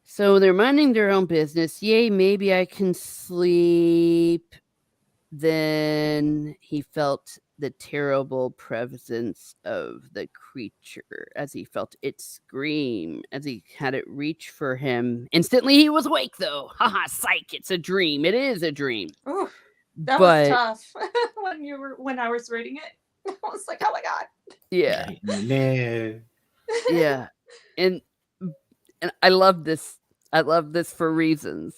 So they're minding their own business. Yay, maybe I can sleep. Then he felt the terrible presence of the creature as he felt it scream, as he had it reach for him. Instantly he was awake, though. Haha, psych, it's a dream. It is a dream. Ooh, that was But tough when I was reading it. I was like, oh my god. yeah, No. yeah. And I love this. I love this for reasons.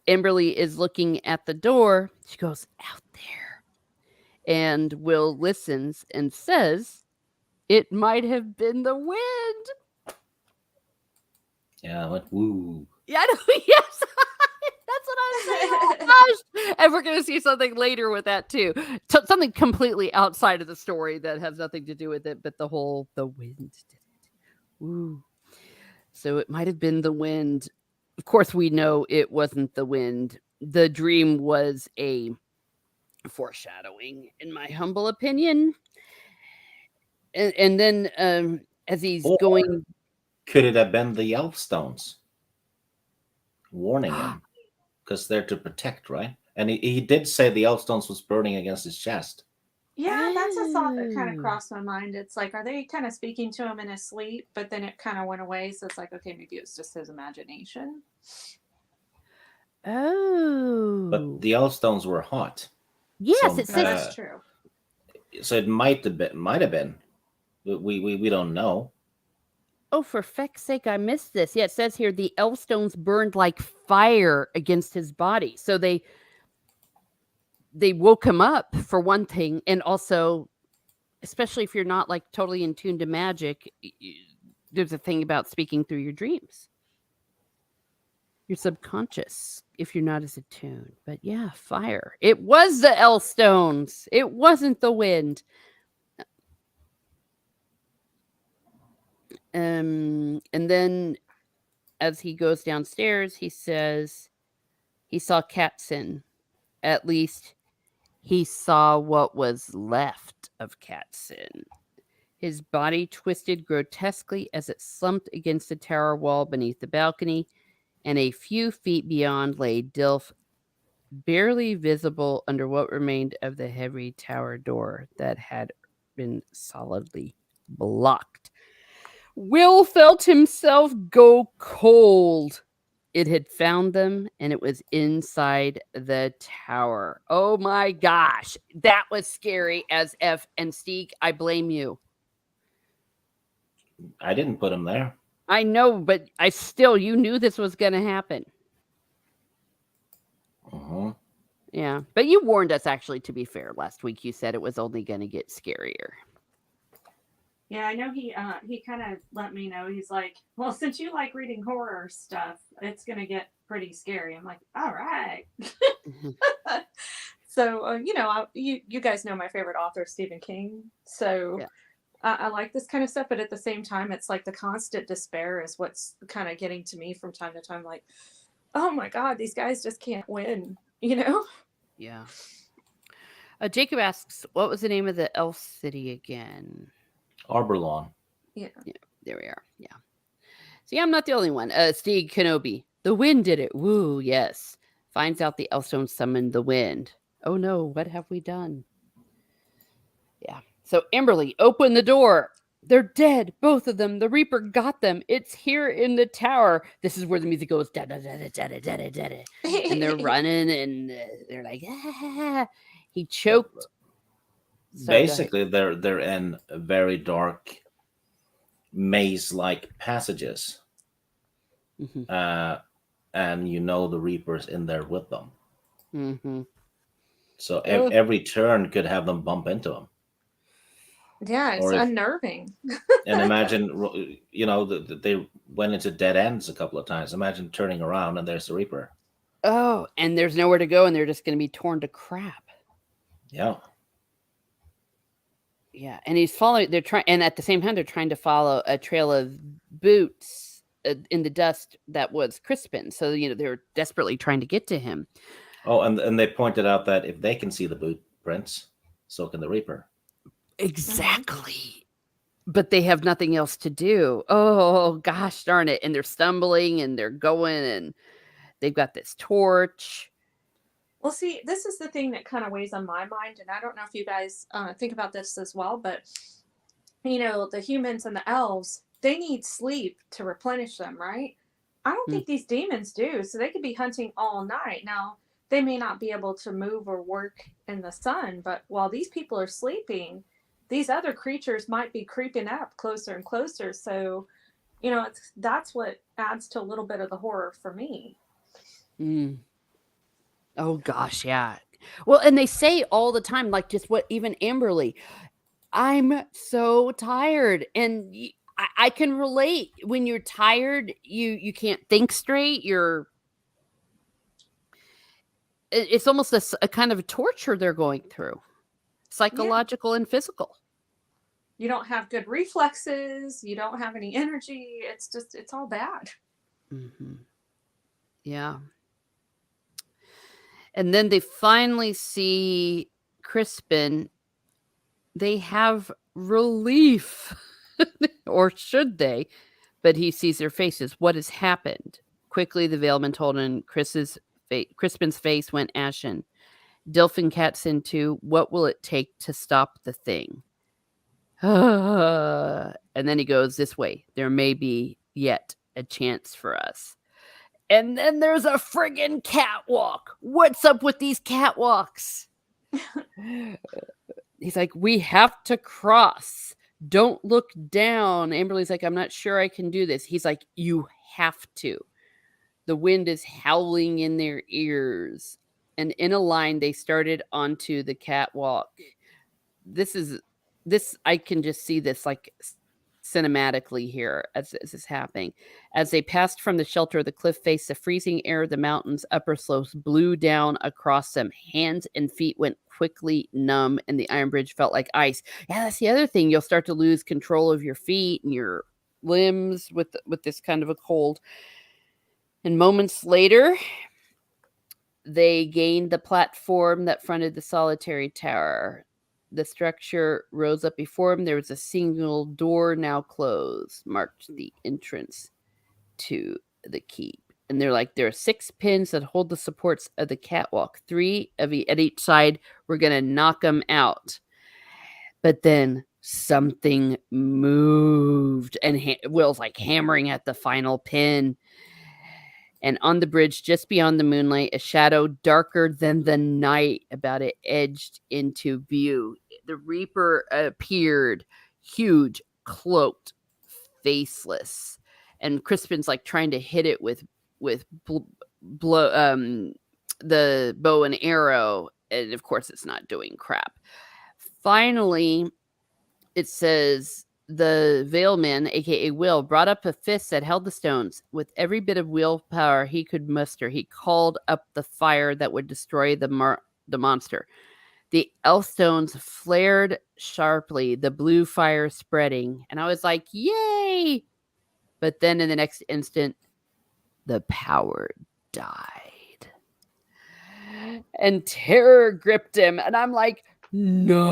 Amberly is looking at the door. She goes, out there. And Will listens and says, it might have been the wind. Yeah, I went woo. Yeah, I know. Yes. That's what I was saying. Oh gosh. And we're going to see something later with that too. Something completely outside of the story that has nothing to do with it, but the wind did it. Ooh. So it might have been the wind. Of course, we know it wasn't the wind. The dream was a foreshadowing, in my humble opinion. And then as he's Or going, could it have been the Elfstones warning him? Because they're to protect, right? And he did say the Elfstones was burning against his chest. Yeah, that's a thought that kind of Oh. crossed my mind. It's like, are they kind of speaking to him in his sleep? But then it kind of went away. So it's like, okay, maybe it's just his imagination. Oh. But the Elfstones were hot. Yes, So, it No, says that's true. So it might have been. We don't know. oh, for feck's sake, I missed this. Yeah, it says here the Elfstones burned like fire against his body. So they woke him up for one thing, and also, especially if you're not like totally in tune to magic, there's a thing about speaking through your dreams. Your subconscious, if you're not as attuned. But yeah, fire. It was the Elfstones. It wasn't the wind. And then as he goes downstairs, he says he saw Katsin. At least he saw what was left of Katsin. His body twisted grotesquely as it slumped against the tower wall beneath the balcony, and a few feet beyond lay Dilf, barely visible under what remained of the heavy tower door that had been solidly blocked. Will felt himself go cold. It had found them, and it was inside the tower. Oh my gosh. That was scary as F. And Steeg, I blame you. I didn't put him there. I know, but you knew this was going to happen. Uh-huh. Yeah. But you warned us, actually, to be fair. Last week, you said it was only going to get scarier. Yeah, I know he kind of let me know. He's like, well, since you like reading horror stuff, it's going to get pretty scary. I'm like, all right. So, you guys know my favorite author, Stephen King. So I like this kind of stuff, but at the same time, it's like the constant despair is what's kind of getting to me from time to time. Like, oh my God, these guys just can't win, you know? Yeah. Jacob asks, what was the name of the elf city again? Arborlawn. Yeah. Yeah, there we are. Yeah. See, I'm not the only one. Steve Kenobi. The wind did it. Woo, yes. Finds out the Elfstone summoned the wind. Oh no, what have we done? Yeah. So Amberly, open the door. They're dead, both of them. The Reaper got them. It's here in the tower. This is where the music goes, da da da da da da da da, and they're running, and they're like, ah. He choked. Sorry, Basically, they're in very dark maze-like passages, Mm-hmm. and you know the Reaper's in there with them. Mm-hmm. So Ugh. every turn could have them bump into them. Yeah, it's Or if, unnerving. and imagine, they went into dead ends a couple of times. Imagine turning around and there's the Reaper. Oh, and there's nowhere to go, and they're just going to be torn to crap. Yeah. Yeah, and he's following. They're trying, and at the same time, they're trying to follow a trail of boots in the dust that was Crispin. So they're desperately trying to get to him. Oh, and they pointed out that if they can see the boot prints, so can the Reaper. Exactly. But they have nothing else to do. Oh gosh darn it! And they're stumbling, and they're going, and they've got this torch. Well, see, this is the thing that kind of weighs on my mind, and I don't know if you guys think about this as well, but the humans and the elves, they need sleep to replenish them, right? I don't think these demons do, so they could be hunting all night. Now, they may not be able to move or work in the sun, but while these people are sleeping, these other creatures might be creeping up closer and closer. So, that's what adds to a little bit of the horror for me. Mm. Oh gosh, yeah. Well, and they say all the time, like just what even Amberly, I'm so tired, and I can relate. When you're tired, you can't think straight. It's almost a kind of torture they're going through, psychological and physical. You don't have good reflexes. You don't have any energy. It's all bad. Mm-hmm. Yeah. And then they finally see Crispin. They have relief, or should they? But he sees their faces. What has happened? Quickly, the Veilman told him. Crispin's face went ashen. Dilfin cats into, what will it take to stop the thing? And then he goes, this way. There may be yet a chance for us. And then there's a friggin' catwalk. What's up with these catwalks? He's like, we have to cross. Don't look down. Amberly's like, I'm not sure I can do this. He's like, you have to. The wind is howling in their ears. And in a line, they started onto the catwalk. I can just see this like cinematically here as this is happening. As they passed from the shelter of the cliff face, the freezing air of the mountain's upper slopes blew down across them. Hands and feet went quickly numb, and the iron bridge felt like ice. Yeah, that's the other thing. You'll start to lose control of your feet and your limbs with this kind of a cold. And moments later, they gained the platform that fronted the solitary tower. The structure rose up before him. There was a single door, now closed, marked the entrance to the keep. And they're like, there are 6 pins that hold the supports of the catwalk. 3 at each side. We're going to knock them out. But then something moved, and Will's like hammering at the final pin. And on the bridge, just beyond the moonlight, a shadow darker than the night about it edged into view. The Reaper appeared, huge, cloaked, faceless. And Crispin's like trying to hit it with the bow and arrow. And of course, it's not doing crap. Finally, it says, the Veilman, aka Will, brought up a fist that held the stones. With every bit of willpower he could muster, he called up the fire that would destroy the monster. The Elfstones flared sharply, the blue fire spreading, and I was like, yay! But then in the next instant, the power died. And terror gripped him, and I'm like, no.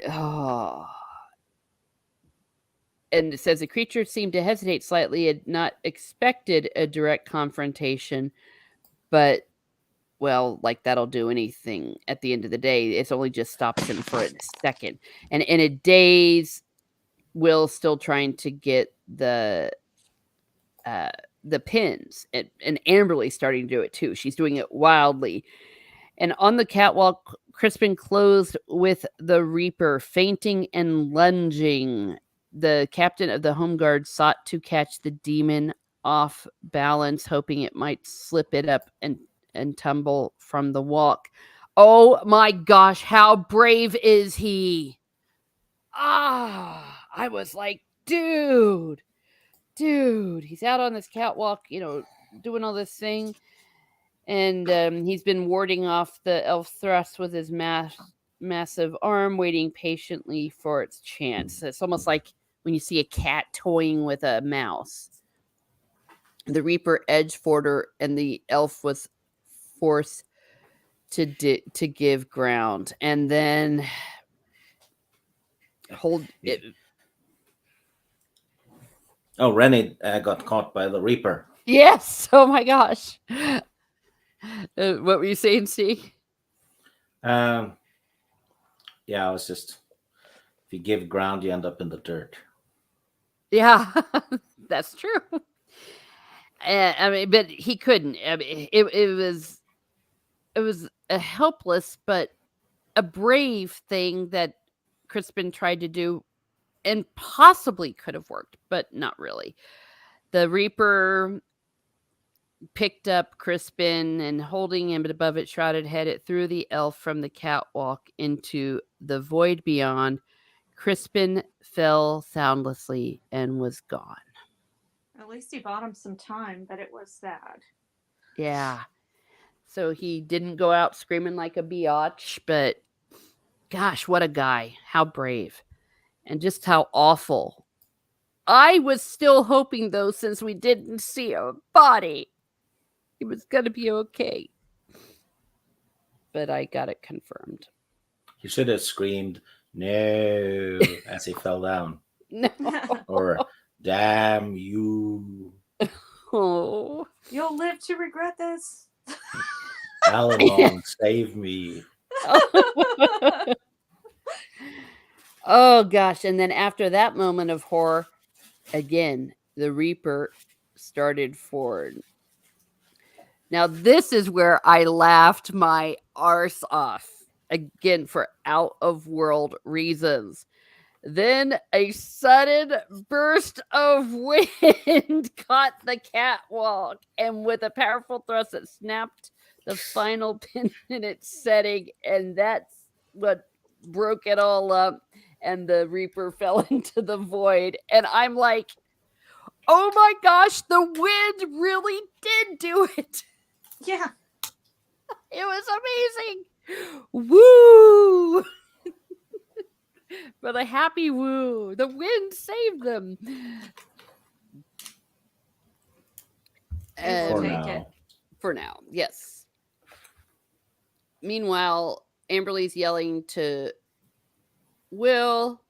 Oh. And it says the creature seemed to hesitate slightly, had not expected a direct confrontation, but well, like that'll do anything at the end of the day. It's only just stops him for a second. And in a daze, Will's still trying to get the pins, and Amberly's starting to do it too. She's doing it wildly. And on the catwalk, Crispin closed with the Reaper, fainting and lunging. The captain of the home guard sought to catch the demon off balance, hoping it might slip it up and tumble from the walk. Oh my gosh, how brave is he? I was like, dude, he's out on this catwalk, doing all this thing. And he's been warding off the elf thrust with his massive arm, waiting patiently for its chance. It's almost like when you see a cat toying with a mouse. The Reaper edged forward, and the elf was forced to give ground, and then hold it. Oh, Rennie got caught by the Reaper. Yes. Oh my gosh. What were you saying, Steve? Yeah, I was just, if you give ground, you end up in the dirt. Yeah, that's true. I mean, but he couldn't. I mean, it was a helpless but a brave thing that Crispin tried to do, and possibly could have worked, but not really. The Reaper picked up Crispin, and holding him above its shrouded head, it threw the elf from the catwalk into the void beyond. Crispin fell soundlessly and was gone. At least he bought him some time, but it was sad. Yeah. So he didn't go out screaming like a biatch, but gosh, what a guy. How brave. And just how awful. I was still hoping, though, since we didn't see a body, he was going to be okay. But I got it confirmed. He should have screamed, no, as he fell down. No. Or, damn you. Oh. You'll live to regret this. Alan, save me. Oh, gosh. And then after that moment of horror, again, the Reaper started forward. Now, this is where I laughed my arse off. Again, for out-of-world reasons. Then a sudden burst of wind caught the catwalk, and with a powerful thrust, it snapped the final pin in its setting, and that's what broke it all up, and the Reaper fell into the void. And I'm like, oh my gosh, the wind really did do it. Yeah. It was amazing. Woo! But a happy woo. The wind saved them. And For take now. it. For now, yes. Meanwhile, Amberly's yelling to Will,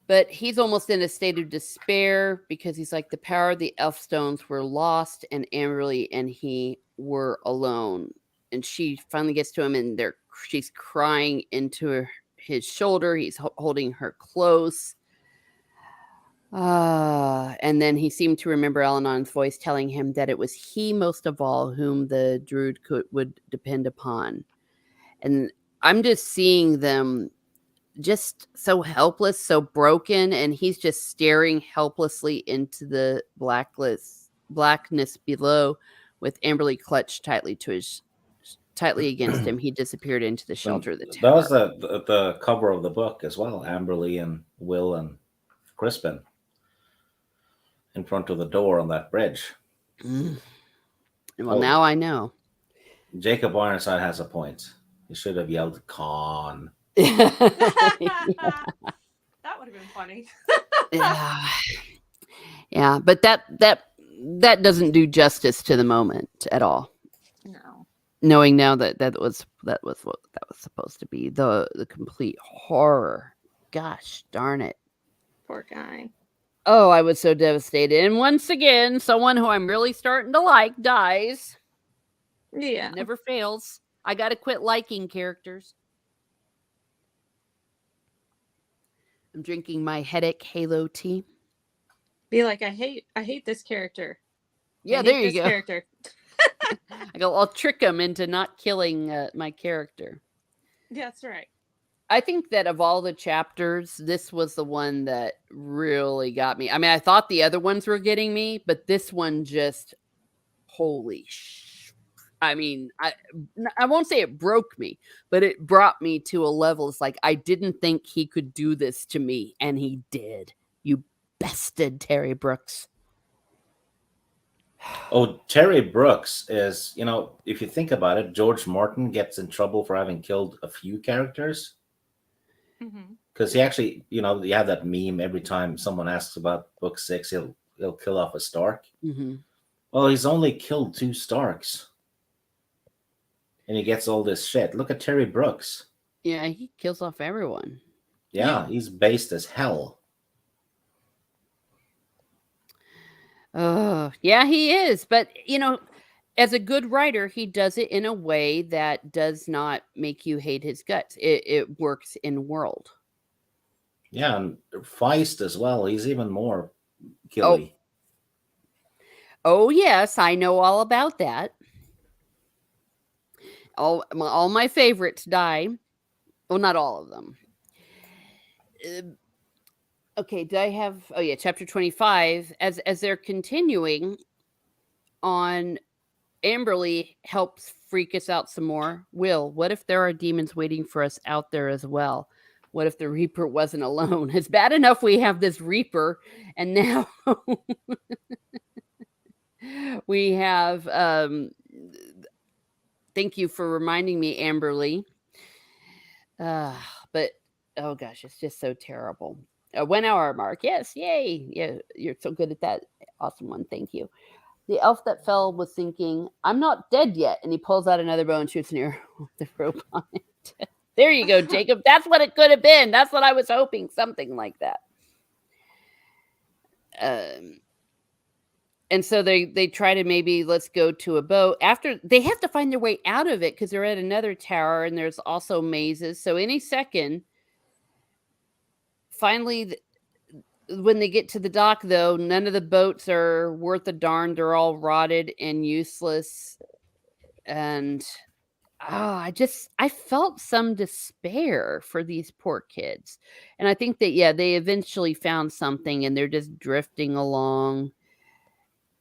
but he's almost in a state of despair because he's like, the power of the Elfstones were lost, and Amberly and he were alone. And she finally gets to him, and she's crying into his shoulder. He's holding her close. And then he seemed to remember Elanon's voice telling him that it was he most of all whom the druid would depend upon. And I'm just seeing them just so helpless, so broken, and he's just staring helplessly into the blackness below, with Amberly clutched tightly against him. He disappeared into the shelter of the tower. That was the cover of the book as well. Amberly and Will and Crispin in front of the door on that bridge. Well, now I know. Jacob Ironside has a point. He should have yelled "con." That would have been funny. Yeah. Yeah, but that doesn't do justice to the moment at all. No. Knowing now that was what that was supposed to be, the complete horror. Gosh darn it. Poor guy. Oh, I was so devastated. And once again, someone who I'm really starting to like dies. Yeah. It never fails. I got to quit liking characters. I'm drinking my headache Halo tea. Be like, I hate this character. Yeah, I there hate you this go. character. I'll trick him into not killing my character. That's right. I think that of all the chapters, this was the one that really got me. I mean, I thought the other ones were getting me, but this one just, holy I mean, I won't say it broke me, but it brought me to a level. It's like, I didn't think he could do this to me, and he did. You bested Terry Brooks. Oh, Terry Brooks is, if you think about it, George Martin gets in trouble for having killed a few characters. Mm-hmm. Because he actually, you have that meme every time someone asks about book 6, he'll kill off a Stark. Mm-hmm. Well, he's only killed 2 Starks. And he gets all this shit. Look at Terry Brooks. Yeah, he kills off everyone. Yeah, he's based as hell. Oh, yeah, he is. But, as a good writer, he does it in a way that does not make you hate his guts. It works in world. Yeah, and Feist as well. He's even more killy. Oh, yes, I know all about that. All my favorites die. Well, not all of them. Okay, do I have? Oh yeah, chapter 25. As they're continuing on, Amberly helps freak us out some more. Will, what if there are demons waiting for us out there as well? What if the Reaper wasn't alone? It's bad enough we have this Reaper, and now we have. Thank you for reminding me, Amberly. But oh gosh, it's just so terrible. 1 hour mark. Yes, yay. Yeah, you're so good at that. Awesome one. Thank you. The elf that fell was thinking, I'm not dead yet. And he pulls out another bow and shoots an arrow with the rope on it. There you go, Jacob. That's what it could have been. That's what I was hoping. Something like that. And so they try to maybe let's go to a boat. After they have to find their way out of it because they're at another tower and there's also mazes. So any second, finally, when they get to the dock, though, none of the boats are worth a darn. They're all rotted and useless. And I felt some despair for these poor kids. And I think that, yeah, they eventually found something and they're just drifting along.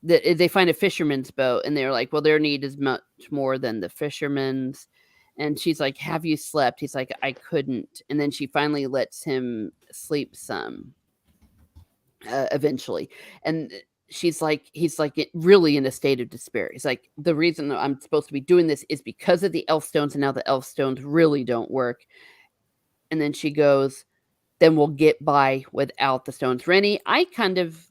They find a fisherman's boat and they're like, well, their need is much more than the fisherman's. And she's like, have you slept? He's like, I couldn't. And then she finally lets him sleep some eventually. And he's like really in a state of despair. He's like, the reason I'm supposed to be doing this is because of the Elfstones, and now the Elfstones really don't work. And then she goes, then we'll get by without the stones. Rennie, I kind of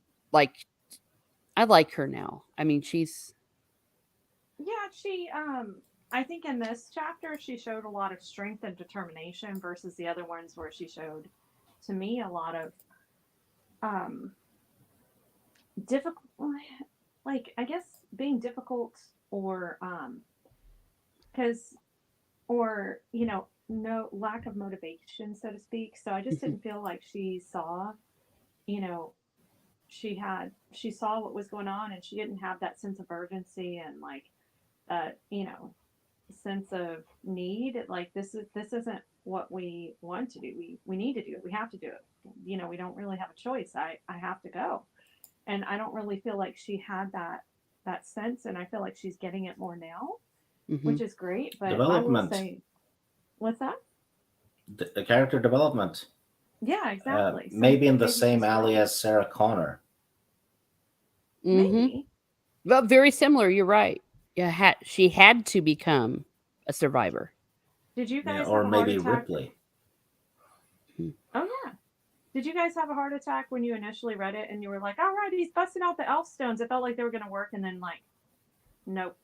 I like her now. I mean, she's... Yeah, she, I think in this chapter, she showed a lot of strength and determination versus the other ones where she showed, to me, a lot of, difficult, like, I guess being difficult or, or, no lack of motivation, so to speak. So I just didn't feel like she saw, she saw what was going on and she didn't have that sense of urgency and like that, sense of need. Like this isn't what we want to do. We need to do it. We have to do it. We don't really have a choice. I have to go. And I don't really feel like she had that sense, and I feel like she's getting it more now, which is great. But Development. I will say, what's that? The character development. Yeah, exactly. Maybe in the same alley as Sarah Connor. Maybe. Well, very similar. You're right. Yeah, she had to become a survivor. Did you Yeah, guys or have a heart maybe attack? Ripley. Oh yeah. Did you guys have a heart attack when you initially read it and you were like, all right, he's busting out the Elfstones? It felt like they were gonna work and then like, nope.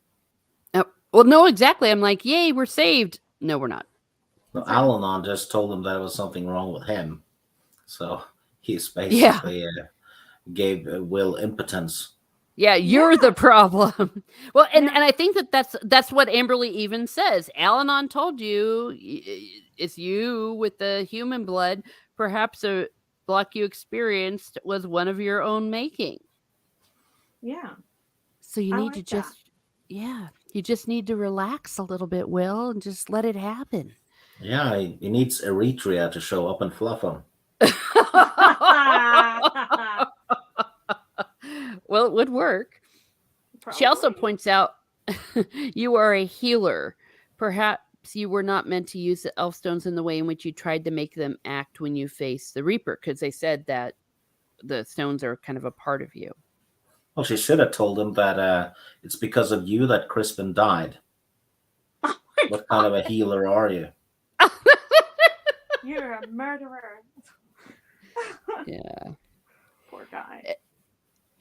Well, no, exactly. I'm like, yay, we're saved. No, we're not. So It's like, Al-Anon just told him that there was something wrong with him. So he's Yeah. basically gave Will impotence. Yeah, you're yeah, the problem. Well, and yeah, I think that's what Amberly even says. Al-Anon told you it's you with the human blood. Perhaps a block you experienced was one of your own making. yeah. So you I need to like that. just, yeah, you just need to relax a little bit, Will, and just let it happen. Yeah, he needs Eritrea to show up and fluff him. Well, it would work. She also Probably. points out you are a healer. Perhaps you were not meant to use the Elfstones in the way in which you tried to make them act when you faced the Reaper, because they said that the stones are kind of a part of you. Well, she should have told him that it's because of you that Crispin died. Oh my What God. kind of a healer are you? You're a murderer. Yeah. Poor guy.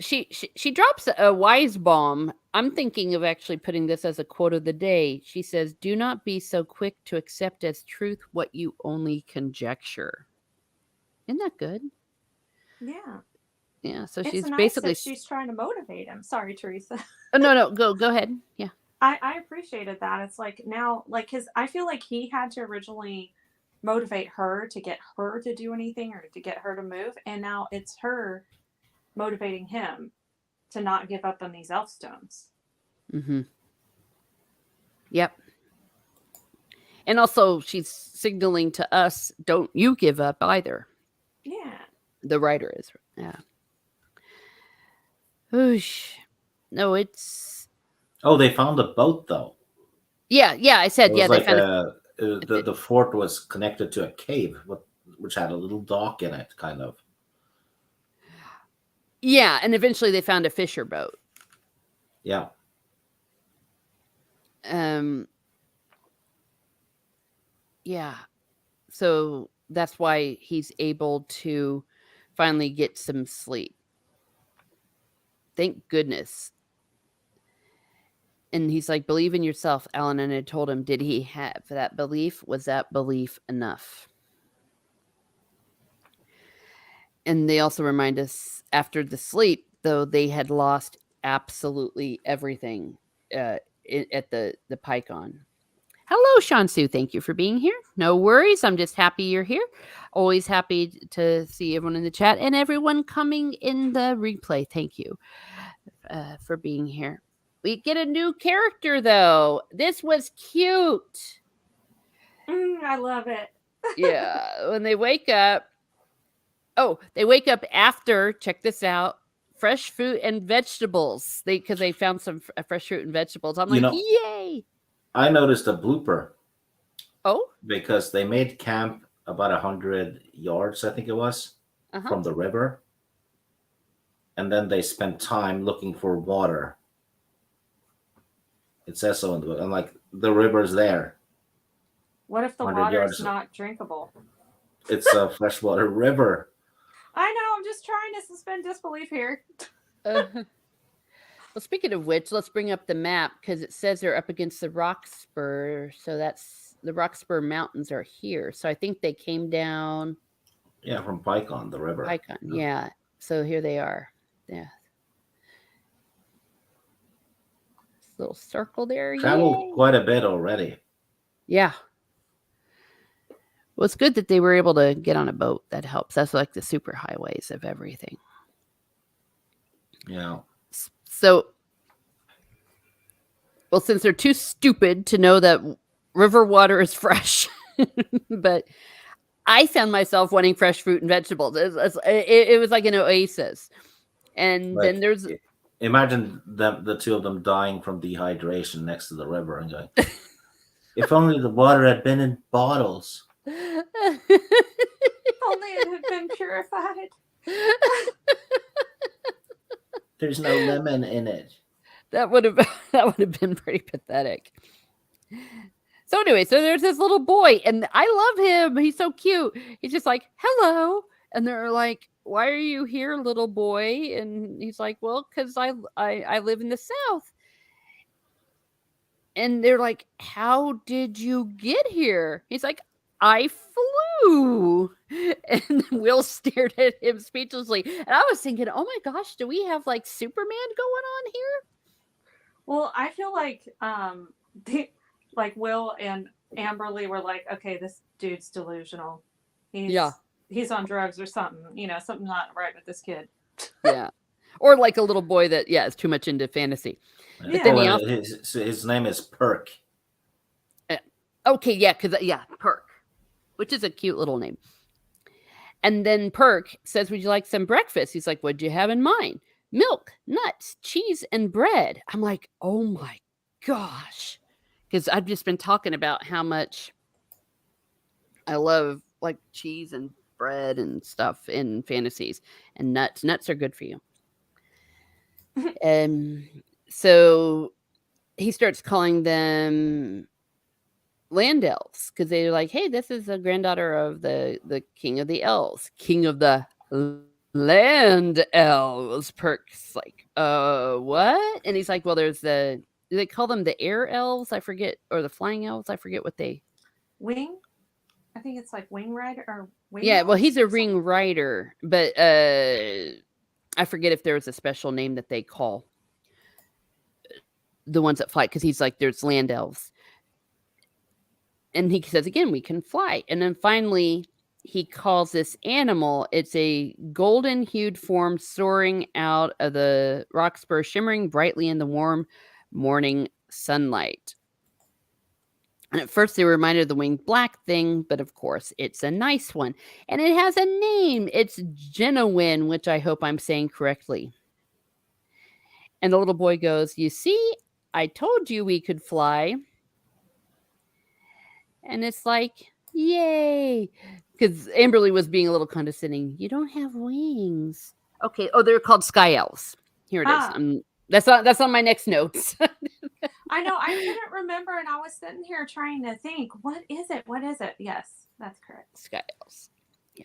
She drops a wise bomb. I'm thinking of actually putting this as a quote of the day. She says, "Do not be so quick to accept as truth what you only conjecture." Isn't that good? Yeah. Yeah. So It's she's nice basically. that she's trying to motivate him. Sorry, Teresa. Oh no, go ahead. Yeah. I appreciated that. It's like now, like, because I feel like he had to originally motivate her to get her to do anything or to get her to move. And now it's her motivating him to not give up on these Elfstones. Mm-hmm. Yep. And also, she's signaling to us, don't you give up either. Yeah. The writer is. Yeah. Oosh. No, it's. Oh, they found a boat though. Yeah, I It said, was yeah, they like found the fort was connected to a cave, which had a little dock in it, kind of. Yeah, and eventually they found a fisher boat. Yeah. Yeah. So that's why he's able to finally get some sleep. Thank goodness. And he's like, believe in yourself, Alan. And I told him, did he have that belief? Was that belief enough? And they also remind us after the sleep, though, they had lost absolutely everything at the PyCon. Hello, Shansu. Thank you for being here. No worries. I'm just happy you're here. Always happy to see everyone in the chat and everyone coming in the replay. Thank you for being here. We get a new character, though. This was cute. I love it. Yeah. When they wake up. Oh, they wake up after, check this out, fresh fruit and vegetables. Because they found some fresh fruit and vegetables. I'm like, yay. I noticed a blooper. Oh? Because they made camp about 100 yards, I think it was, from the river. And then they spent time looking for water. It says so in the book. I'm like, the river's there. What if the water is not drinkable? It's a freshwater river. I know. I'm just trying to suspend disbelief here. Well, speaking of which, let's bring up the map because it says they're up against the Rockspur. So that's the Rockspur Mountains are here. So I think they came down. Yeah, from PyCon, the river. PyCon, yeah. So here they are. Yeah. This little circle there. Traveled quite a bit already. Yeah. Well, it's good that they were able to get on a boat. That helps. That's like the super highways of everything. Yeah. So, well, since they're too stupid to know that river water is fresh, but I found myself wanting fresh fruit and vegetables. It was like an oasis. And like, then there's... Imagine the two of them dying from dehydration next to the river and going, if only the water had been in bottles. Only it had been purified. There's no lemon in it. That would have That would have been pretty pathetic. So anyway, so there's this little boy, and I love him. He's so cute. He's just like, "Hello," and they're like, "Why are you here, little boy?" And he's like, "Well, because I live in the South." And they're like, "How did you get here?" He's like, "I flew." And Will stared at him speechlessly. And I was thinking, "Oh my gosh, do we have like Superman going on here?" Well, I feel like like Will and Amberly were like, okay, this dude's delusional. He's on drugs or something. Something's not right with this kid. Yeah. Or like a little boy that, is too much into fantasy. But then his name is Perk. Okay, yeah, because Perk, which is a cute little name. And then Perk says, "Would you like some breakfast?" He's like, "What'd you have in mind?" "Milk, nuts, cheese, and bread." I'm like, oh my gosh. Because I've just been talking about how much I love like cheese and bread and stuff in fantasies. And nuts. Nuts are good for you. And so he starts calling them land elves because they're like, "Hey, this is the granddaughter of the king of the elves, king of the land elves." Perk's like, what?" And he's like, "Well, do they call them the air elves? I forget, or the flying elves? I forget what they. Wing? I think it's like wing rider or wing. Yeah, well, he's a ring rider, but I forget if there was a special name that they call the ones that fly, because he's like, there's land elves. And he says again, "We can fly." And then finally, he calls this animal. It's a golden hued form soaring out of the rock spur, shimmering brightly in the warm morning sunlight. And at first, they were reminded of the winged black thing, but of course, it's a nice one. And it has a name. It's Genowin, which I hope I'm saying correctly. And the little boy goes, "You see, I told you we could fly." And it's like, yay. Because Amberly was being a little condescending. "You don't have wings." Okay. Oh, they're called sky elves. Here it is. That's on my next notes. I know. I couldn't remember, and I was sitting here trying to think, what is it? What is it? Yes, that's correct. Sky elves. Yeah.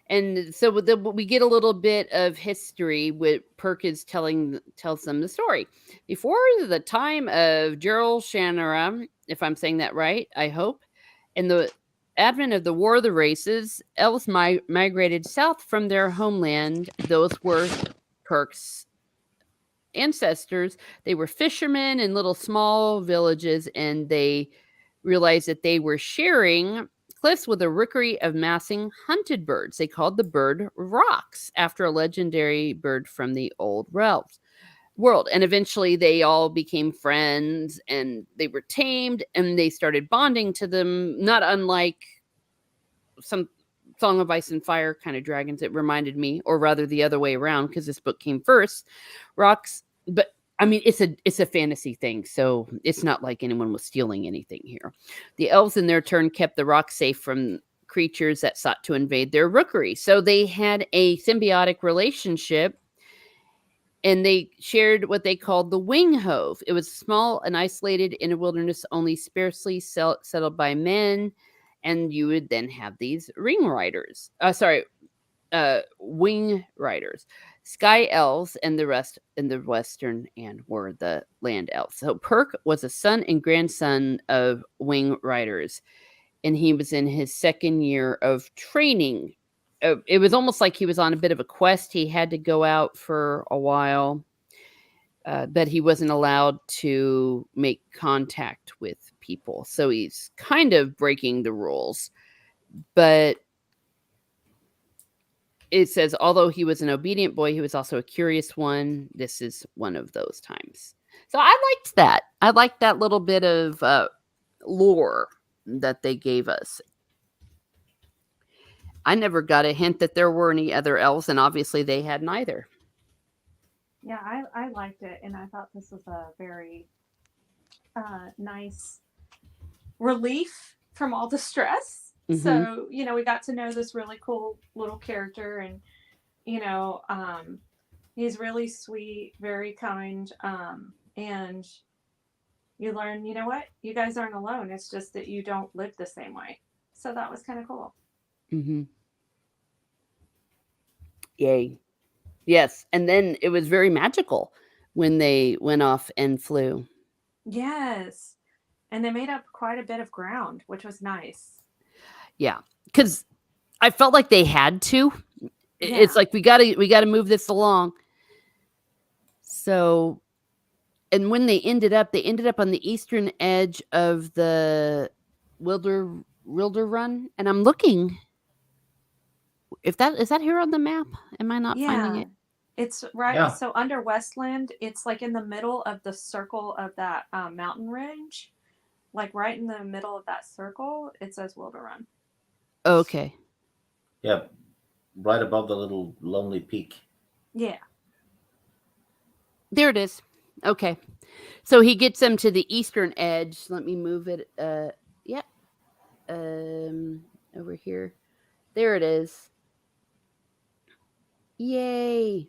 And so we get a little bit of history. With Perk is tells them the story. Before the time of Gerald Shannara, if I'm saying that right, I hope, in the advent of the War of the Races, elves migrated south from their homeland. Those were Perk's ancestors. They were fishermen in little small villages, and they realized that they were sharing cliffs with a rookery of massing hunted birds. They called the bird rocks after a legendary bird from the old world. And eventually they all became friends, and they were tamed, and they started bonding to them, not unlike some Song of Ice and Fire kind of dragons. It reminded me, or rather the other way around, because this book came first. Rocks, but I mean, it's a fantasy thing, so it's not like anyone was stealing anything here. The elves, in their turn, kept the rocks safe from creatures that sought to invade their rookery. So they had a symbiotic relationship, and they shared what they called the wing hove. It was small and isolated in a wilderness only sparsely settled by men, and you would then have these wing riders, sky elves, and the rest in the western and were the land elves. So Perk was a son and grandson of wing riders, and he was in his second year of training. It was almost like he was on a bit of a quest. He had to go out for a while, but he wasn't allowed to make contact with people. So he's kind of breaking the rules. But it says, although he was an obedient boy, he was also a curious one. This is one of those times. So I liked that. I liked that little bit of lore that they gave us. I never got a hint that there were any other elves, and obviously they had neither. Yeah, I liked it, and I thought this was a very nice relief from all the stress. Mm-hmm. So, we got to know this really cool little character, and, he's really sweet, very kind, and you learn, you know what? You guys aren't alone. It's just that you don't live the same way. So that was kind of cool. Mm-hmm. Yay. Yes. And then it was very magical when they went off and flew. Yes. And they made up quite a bit of ground, which was nice. Yeah. Because I felt like they had to. It's Yeah. like we gotta move this along. So, and when they ended up on the eastern edge of the Wilder Run, and I'm looking if that is that here on the map. Am I not finding Yeah. it? It's right. Yeah. So under Westland, it's like in the middle of the circle of that mountain range. Like right in the middle of that circle, it says Wilder Run. Okay. Yeah, right above the little lonely peak. Yeah. There it is. Okay. So he gets them to the eastern edge. Let me move it. Yeah. Over here. There it is. Yay.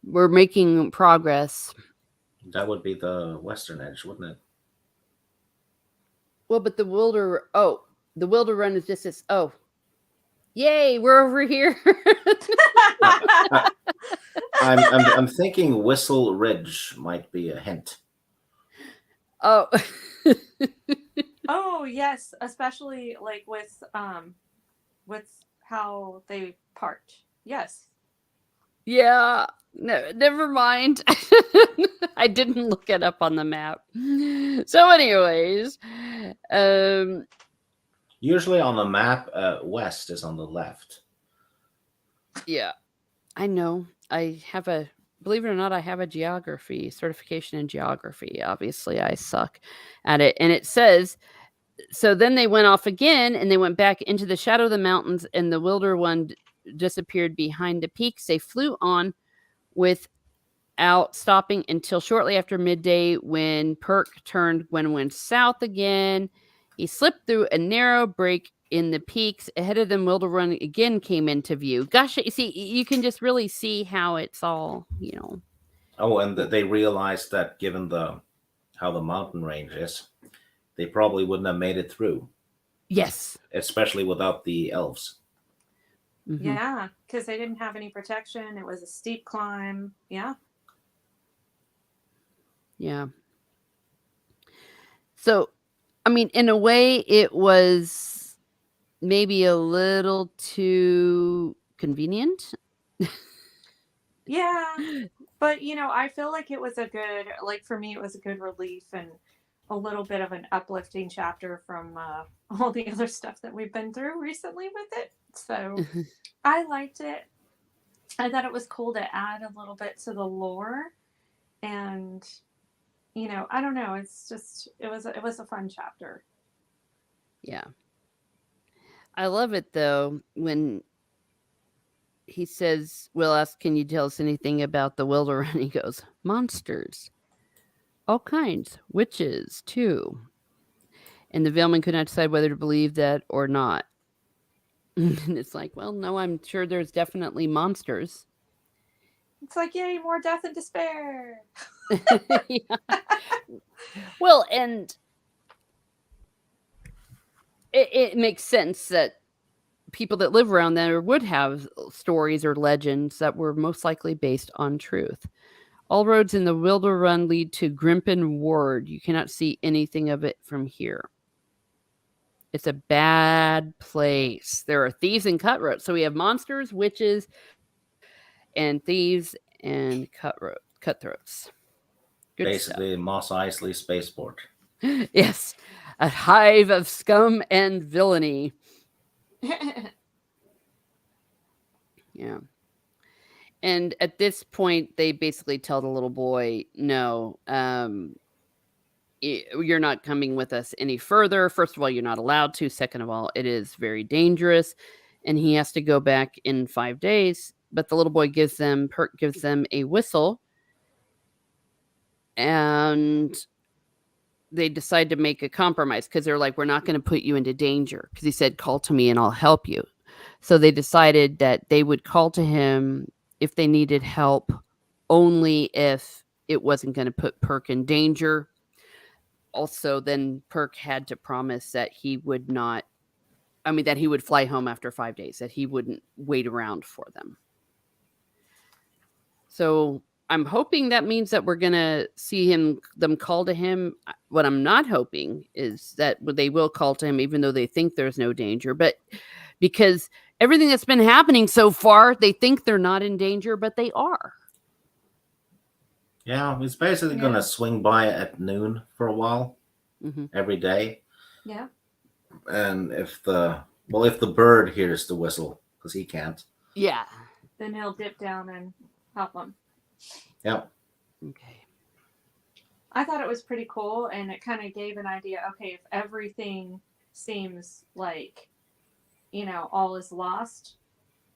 We're making progress. That would be the western edge, wouldn't it? Well, but the Wilder Run is just this. Oh, yay, we're over here. I, I'm thinking Whistle Ridge might be a hint. Oh. Oh yes, especially like with how they parked. Yes. Yeah. No, never mind. I didn't look it up on the map. So, anyways, Usually on a map, west is on the left. yeah, I know. Believe it or not, I have a geography certification in geography. Obviously, I suck at it. And it says, so then they went off again and they went back into the shadow of the mountains, and the Wilder One disappeared behind the peaks. They flew on without stopping until shortly after midday, when Perk turned and went south again. He slipped through a narrow break in the peaks. Ahead of them, Wilder Run again came into view. Gosh, you see, you can just really see how it's all, Oh, and they realized that given how the mountain range is, they probably wouldn't have made it through, Yes. especially without the elves. Mhm. Yeah, because they didn't have any protection. It was a steep climb. Yeah. Yeah. So, I mean, in a way, it was maybe a little too convenient. Yeah. But, I feel like it was for me, it was a good relief and a little bit of an uplifting chapter from all the other stuff that we've been through recently with it. So I liked it. I thought it was cool to add a little bit to the lore. And, I don't know. It's just, it was a fun chapter. Yeah. I love it, though, when he says, Will asks, can you tell us anything about the Wilder? And he goes, monsters. All kinds. Witches, too. And the Veilman could not decide whether to believe that or not. And it's like, well, no, I'm sure there's definitely monsters. It's like, yay, more death and despair. Yeah. Well, and it makes sense that people that live around there would have stories or legends that were most likely based on truth. All roads in the Wilder Run lead to Grimpen Ward. You cannot see anything of it from here. It's a bad place. There are thieves and cutthroats. So we have monsters, witches, and thieves and cutthroats. Good Basically, stuff. Moss Eisley spaceport. Yes, a hive of scum and villainy. Yeah. And at this point, they basically tell the little boy, no, you're not coming with us any further. First of all, you're not allowed to. Second of all, it is very dangerous. And he has to go back in 5 days. But the little boy Perk gives them a whistle. And they decide to make a compromise because they're like, we're not going to put you into danger. Because he said, call to me and I'll help you. So they decided that they would call to him if they needed help, only if it wasn't going to put Perk in danger. also then Perk had to promise that he would not, that he would fly home after 5 days, that he wouldn't wait around for them. So I'm hoping that means that we're going to see them call to him. What I'm not hoping is that they will call to him even though they think there's no danger. But because everything that's been happening so far, they think they're not in danger, but they are. Yeah, he's basically going to swing by at noon for a while every day. Yeah. And if the bird hears the whistle, because he can't. Yeah. Then he'll dip down and help them. Yep. Okay. I thought it was pretty cool, and it kind of gave an idea. Okay, if everything seems like, all is lost,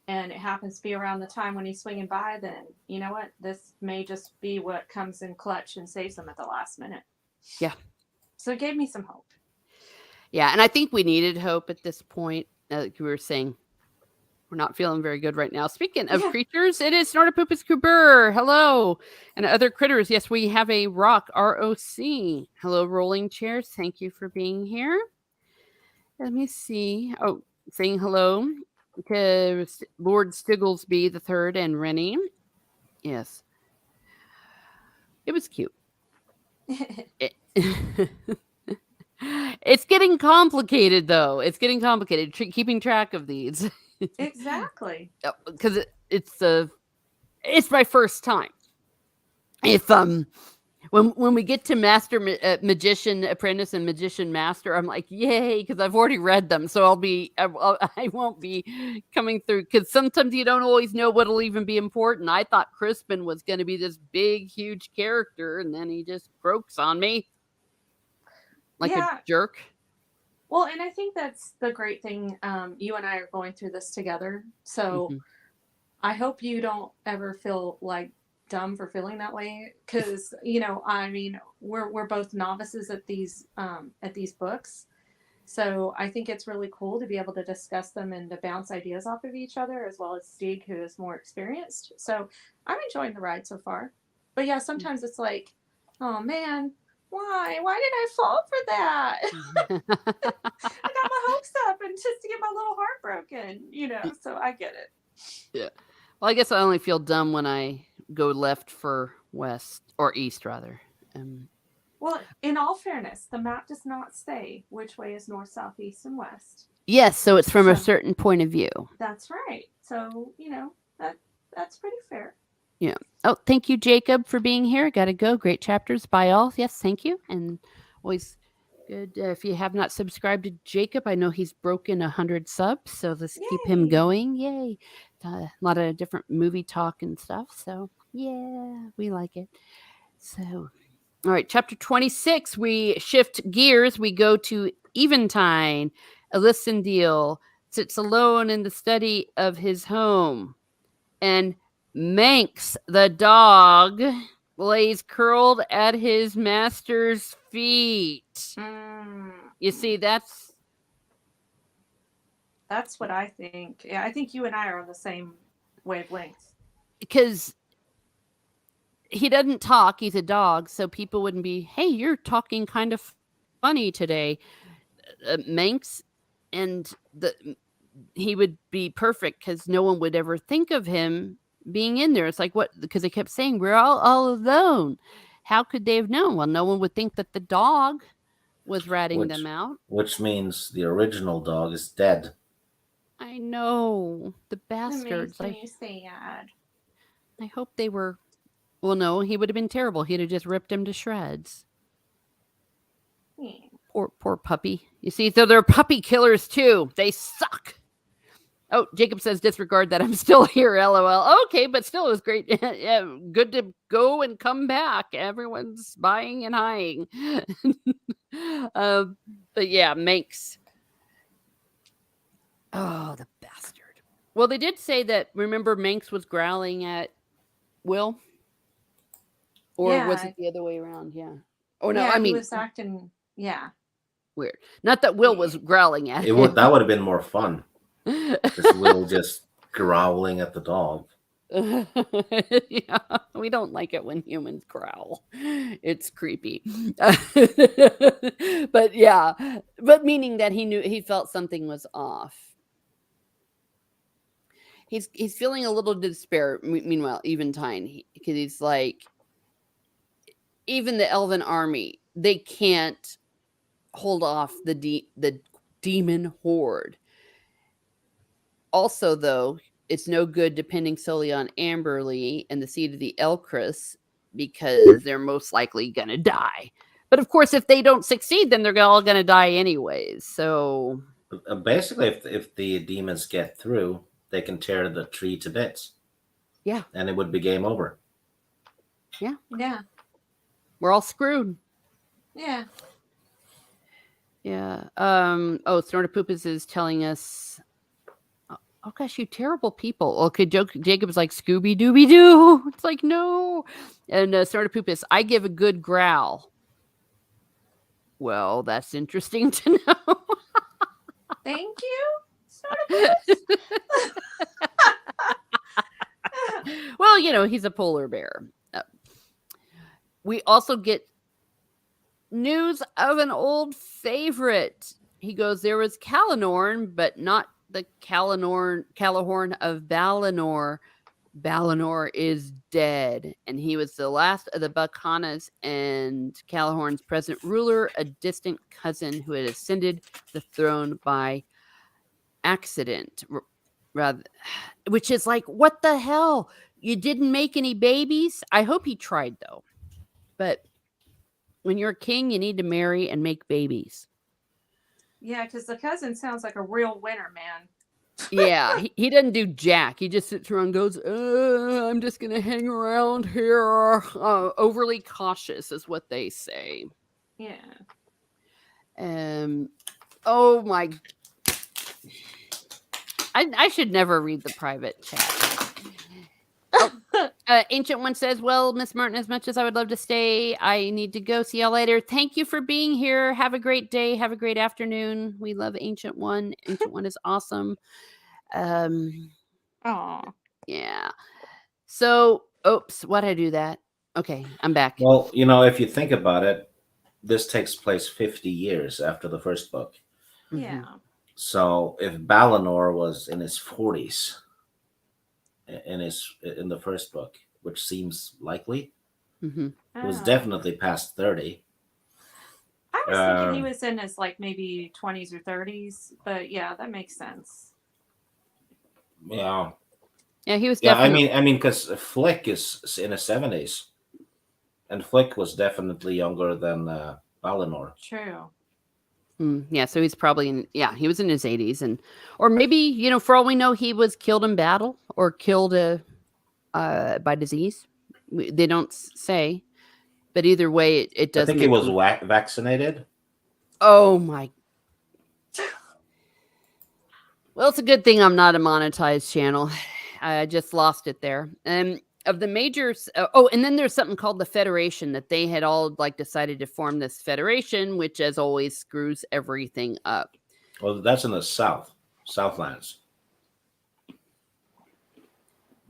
and it happens to be around the time when he's swinging by, then you know what? This may just be what comes in clutch and saves them at the last minute. Yeah. So it gave me some hope. Yeah, and I think we needed hope at this point. Like we were saying, we're not feeling very good right now. Speaking of creatures, it is Snortopupus Kuber. Hello. And other critters. Yes, we have a rock, ROC. Hello, rolling chairs. Thank you for being here. Let me see. Oh, saying hello to Lord Stigglesby III and Rennie. Yes. It was cute. It's getting complicated, though. It's getting complicated keeping track of these. Exactly. Because it's my first time. If when we get to Master Magician Apprentice and Magician Master, I'm like, yay, because I've already read them, so I won't be coming through. Because sometimes you don't always know what'll even be important. I thought Crispin was going to be this big, huge character, and then he just croaks on me like a jerk. Well, and I think that's the great thing. You and I are going through this together, so I hope you don't ever feel like dumb for feeling that way, because we're both novices at these books, so I think it's really cool to be able to discuss them and to bounce ideas off of each other, as well as Stig, who is more experienced. So I'm enjoying the ride so far. But yeah, sometimes it's like, oh man, why did I fall for that? I got my hopes up and just to get my little heart broken, so I get it. Yeah. Well, I guess I only feel dumb when I go left for west, or east rather. Well, in all fairness, the map does not say which way is north, south, east, and west. Yes, so it's from a certain point of view. That's right. So, that's pretty fair. Yeah. Oh, thank you, Jacob, for being here. Gotta go. Great chapters. Bye, all. Yes, thank you. And always good. If you have not subscribed to Jacob, I know he's broken 100 subs, so let's keep him going. Yay. A lot of different movie talk and stuff. So, yeah, we like it. So, all right, chapter 26. We shift gears. We go to Eventide. Elisindil sits alone in the study of his home. And Manx, the dog, lays curled at his master's feet. You see, that's what I think. Yeah, I think you and I are on the same wavelength. Because he doesn't talk. He's a dog, so people wouldn't be, hey, you're talking kind of funny today, Manx. And he would be perfect because no one would ever think of him being in there. It's like, what? Because they kept saying we're all alone. How could they have known? Well, no one would think that the dog was ratting them out. Which means the original dog is dead. I know, the bastards. That makes me sad. I hope they were. Well, no, he would have been terrible. He'd have just ripped him to shreds. Poor puppy. You see, so they're puppy killers too. They suck. Oh, Jacob says disregard that. I'm still here, LOL. Okay, but still it was great. Yeah, good to go and come back. Everyone's buying and hiring. But yeah, Manx. Oh, the bastard. Well, they did say that, remember, Manx was growling at Will? Or was it the other way around? Yeah. Oh, no, he was acting, weird. Not that Will was growling at him. That would have been more fun. Because Will just growling at the dog. Yeah, we don't like it when humans growl. It's creepy. But yeah, but meaning that he felt something was off. He's feeling a little despair. Meanwhile, Eventide, because he's like, even the Elven army, they can't hold off the demon horde. Also, though, it's no good depending solely on Amberley and the seed of the Elcris because they're most likely going to die. But of course, if they don't succeed, then they're all going to die anyways. So Basically, if the demons get through, they can tear the tree to bits. Yeah. And it would be game over. Yeah. Yeah. We're all screwed. Yeah. Yeah. Snortopoopas is telling us, oh gosh, you terrible people. Okay, Jacob's like, Scooby Dooby Doo. It's like, no. And Snortopoopas, I give a good growl. Well, that's interesting to know. Thank you, Snortopoopas. Well, he's a polar bear. We also get news of an old favorite. He goes, there was Calanorn, but not the Calahorn of Balinor. Balinor is dead, and he was the last of the Bacanas and Calahorn's present ruler, a distant cousin who had ascended the throne by accident. Rather, which is like, what the hell? You didn't make any babies? I hope he tried, though. But when you're a king, you need to marry and make babies. Yeah, because the cousin sounds like a real winner, man. Yeah, he doesn't do jack. He just sits around and goes, I'm just going to hang around here. Overly cautious is what they say. Yeah. Oh my. I should never read the private chat. Ancient One says, well, Miss Merton, as much as I would love to stay, I need to go. See y'all later. Thank you for being here. Have a great day. Have a great afternoon. We love Ancient One. Ancient One is awesome. Yeah. So, oops, why'd I do that? Okay, I'm back. Well, if you think about it, this takes place 50 years after the first book. Yeah. So if Balinor was in his 40s in the first book, which seems likely, it was definitely past 30. I was thinking he was in his maybe 20s or 30s, but yeah, that makes sense. Yeah. Yeah, he was definitely. Yeah, I mean, because Flick is in his 70s, and Flick was definitely younger than Balinor. True. Yeah, so he's probably he was in his 80s, or maybe for all we know, he was killed in battle or killed by disease. They don't say, but either way, it does. I think he was vaccinated. Oh my. Well, it's a good thing I'm not a monetized channel. I just lost it there. Of the majors, and then there's something called the Federation that they had all decided to form this federation, which as always screws everything up. Well, that's in the Southlands.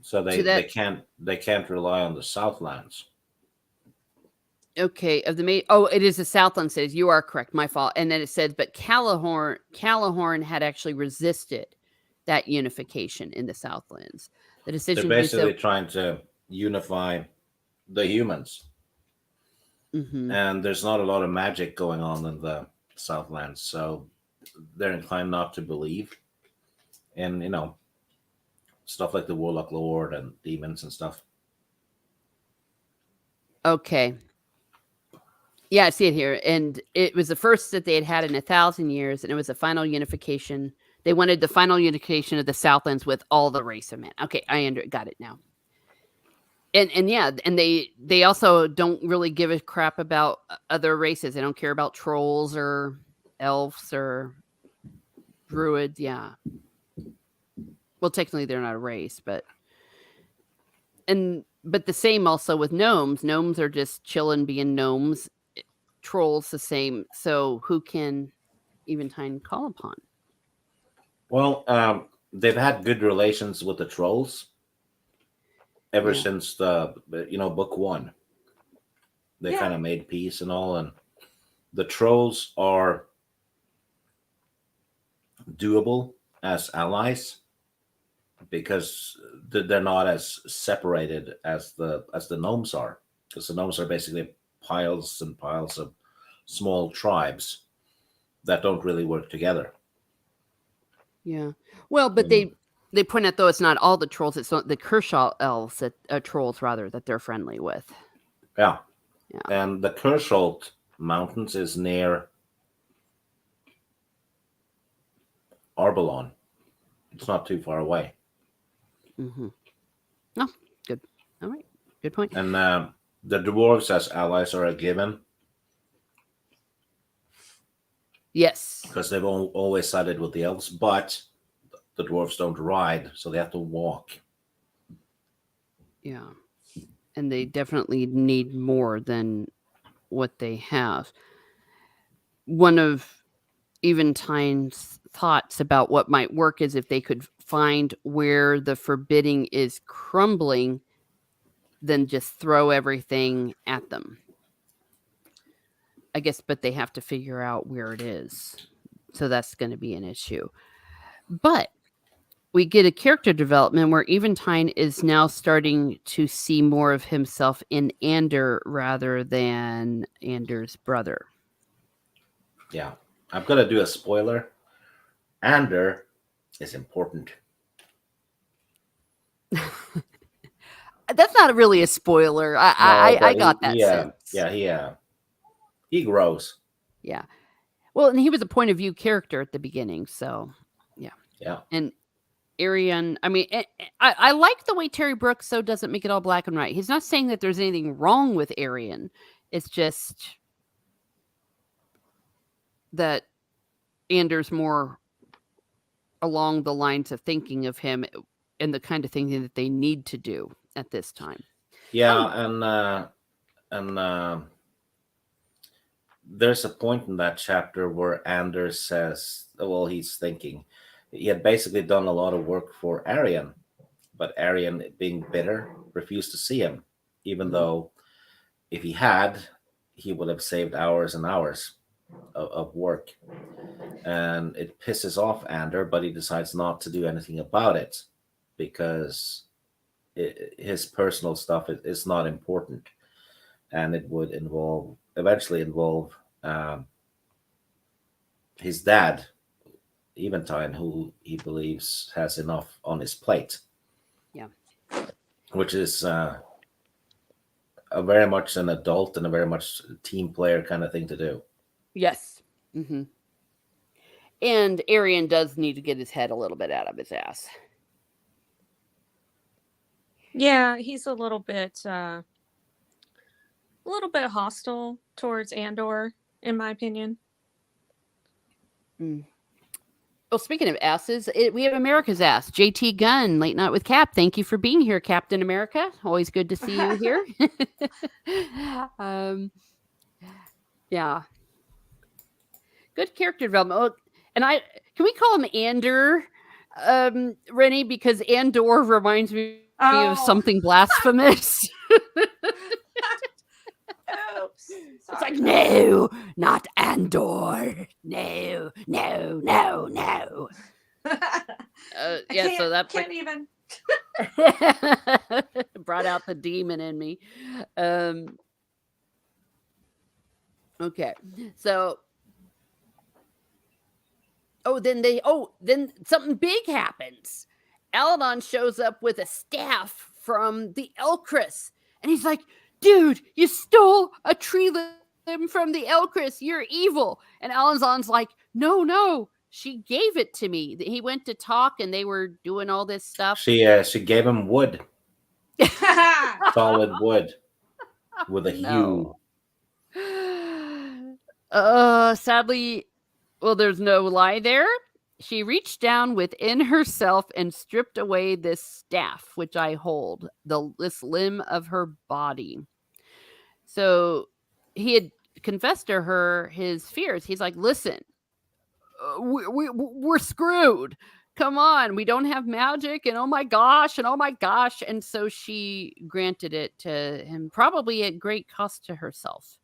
So they can't rely on the Southlands. Okay, of the it is the Southland says you are correct. My fault. And then it says, but Calahorn had actually resisted that unification in the Southlands. The decision they're basically trying to unify the humans, and there's not a lot of magic going on in the Southlands, so they're inclined not to believe in stuff like the Warlock Lord and demons and stuff. Okay. Yeah, I see it here. And it was the first that they had in 1,000 years, and it was a final unification. They wanted the final unification of the Southlands with all the race of men. Okay, I got it now. And yeah, and they also don't really give a crap about other races. They don't care about trolls or elves or druids. Yeah. Well, technically they're not a race, but the same also with gnomes. Gnomes are just chilling being gnomes. Trolls the same. So who can Eventide call upon? Well, they've had good relations with the trolls. ever Yeah. since the book one. They Yeah. kind of made peace and all, and the trolls are doable as allies because they're not as separated as the gnomes are, because the gnomes are basically piles and piles of small tribes that don't really work together. Yeah. Well, but Mm, they point out though it's not all the trolls; it's not the Kershaw elves that trolls rather that they're friendly with. yeah, Yeah. and the Kershalt Mountains is near Arbalon. It's not too far away, Mm-hmm. Oh, good. All right. Good point. and the dwarves as allies are a given Yes. because they've always sided with the elves, but the dwarves don't ride, so they have to walk. Yeah. And they definitely need more than what they have. One of Eventine's thoughts about what might work is if they could find where the forbidding is crumbling, then just throw everything at them. I guess, but they have to figure out where it is. So that's going to be an issue. But we get a character development where Eventine is now starting to see more of himself in Ander rather than Ander's brother. Yeah, I'm gonna do a spoiler. Ander is important. That's not really a spoiler. I No, I, I but got that sense. yeah, he grows. Yeah. Well, and he was a point of view character at the beginning, so yeah. Yeah, And Arian, I mean, I like the way Terry Brooks so doesn't make it all black and white. He's not saying that there's anything wrong with Arian. It's just that Anders more along the lines of thinking of him and the kind of thing that they need to do at this time. yeah, Oh, and there's a point in that chapter where Anders says, well, he's thinking he had basically done a lot of work for Arian, but Arian, being bitter, refused to see him, even mhm. though if he had, he would have saved hours and hours of work. And it pisses off Ander, but he decides not to do anything about it because his personal stuff is not important, and it would eventually involve um, his dad, Eventine, who he believes has enough on his plate, Yeah. which is a very much an adult and a very much team player kind of thing to do. Yes. Hmm. And Arian does need to get his head a little bit out of his ass. Yeah, he's a little bit hostile towards Andor, in my opinion. Mm. Well, speaking of asses, we have America's ass. JT Gunn, Late Night with Cap. Thank you for being here, Captain America. Always good to see you here. um, yeah, good character development. Oh, and can we call him Ander, Rennie? Because Andor reminds me of Oh, something blasphemous. oops. It's like, Sorry. no, not Andor. No, no, no, no. Yeah, so that Can't even. brought out the demon in me. Um, okay, so then something big happens. Aladon shows up with a staff from the Elcris, and he's like, "Dude, you stole a tree limb from the Elcris. You're evil." And Aladon's like, "No, she gave it to me." He went to talk, and they were doing all this stuff. She gave him wood, solid wood with a hue. Sadly, well, there's no lie there. She reached down within herself and stripped away this staff, which I hold, this limb of her body. So he had confessed to her his fears. He's like, "Listen, we're screwed. come on, we don't have magic, and oh my gosh, and oh my gosh. And so she granted it to him, probably at great cost to herself.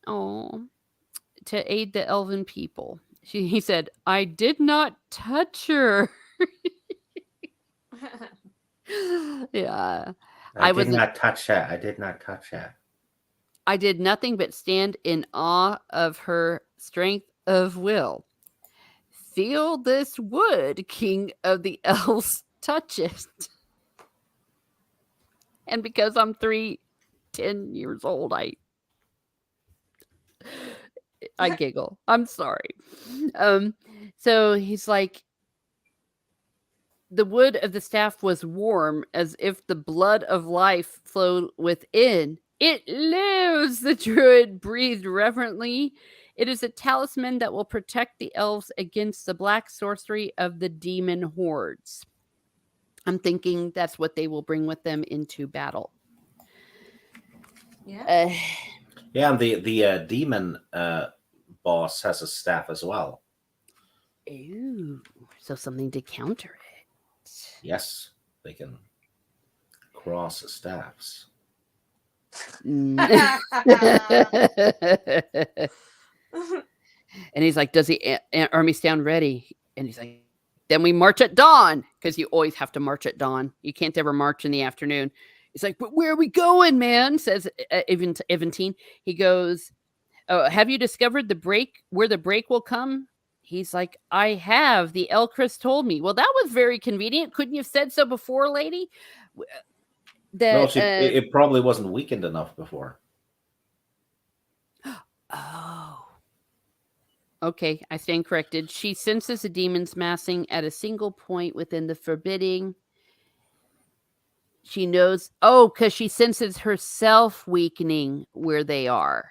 Oh, to aid the elven people. He said, I did not touch her. Yeah. I was did not touch that. I did not touch that. I did nothing but stand in awe of her strength of will. Feel this wood, king of the elves, touch it. And because I'm 10 years old, I giggle. I'm sorry. So he's like, the wood of the staff was warm as if the blood of life flowed within. It lives, the druid breathed reverently. It is a talisman that will protect the elves against the black sorcery of the demon hordes. I'm thinking that's what they will bring with them into battle. Yeah. Yeah, and the demon boss has a staff as well. Ooh, so something to counter it. Yes, they can cross staffs. And he's like, does the army stand ready? And he's like, then we march at dawn, because you always have to march at dawn. You can't ever march in the afternoon. He's like, but where are we going, man? Says Eventine. He goes, oh, have you discovered where the break will come? He's like, I have. The Elchrist told me. Well, that was very convenient. Couldn't you have said so before, lady? That it probably wasn't weakened enough before. Oh. Okay, I stand corrected. She senses the demons massing at a single point within the forbidding. She knows, because she senses herself weakening where they are.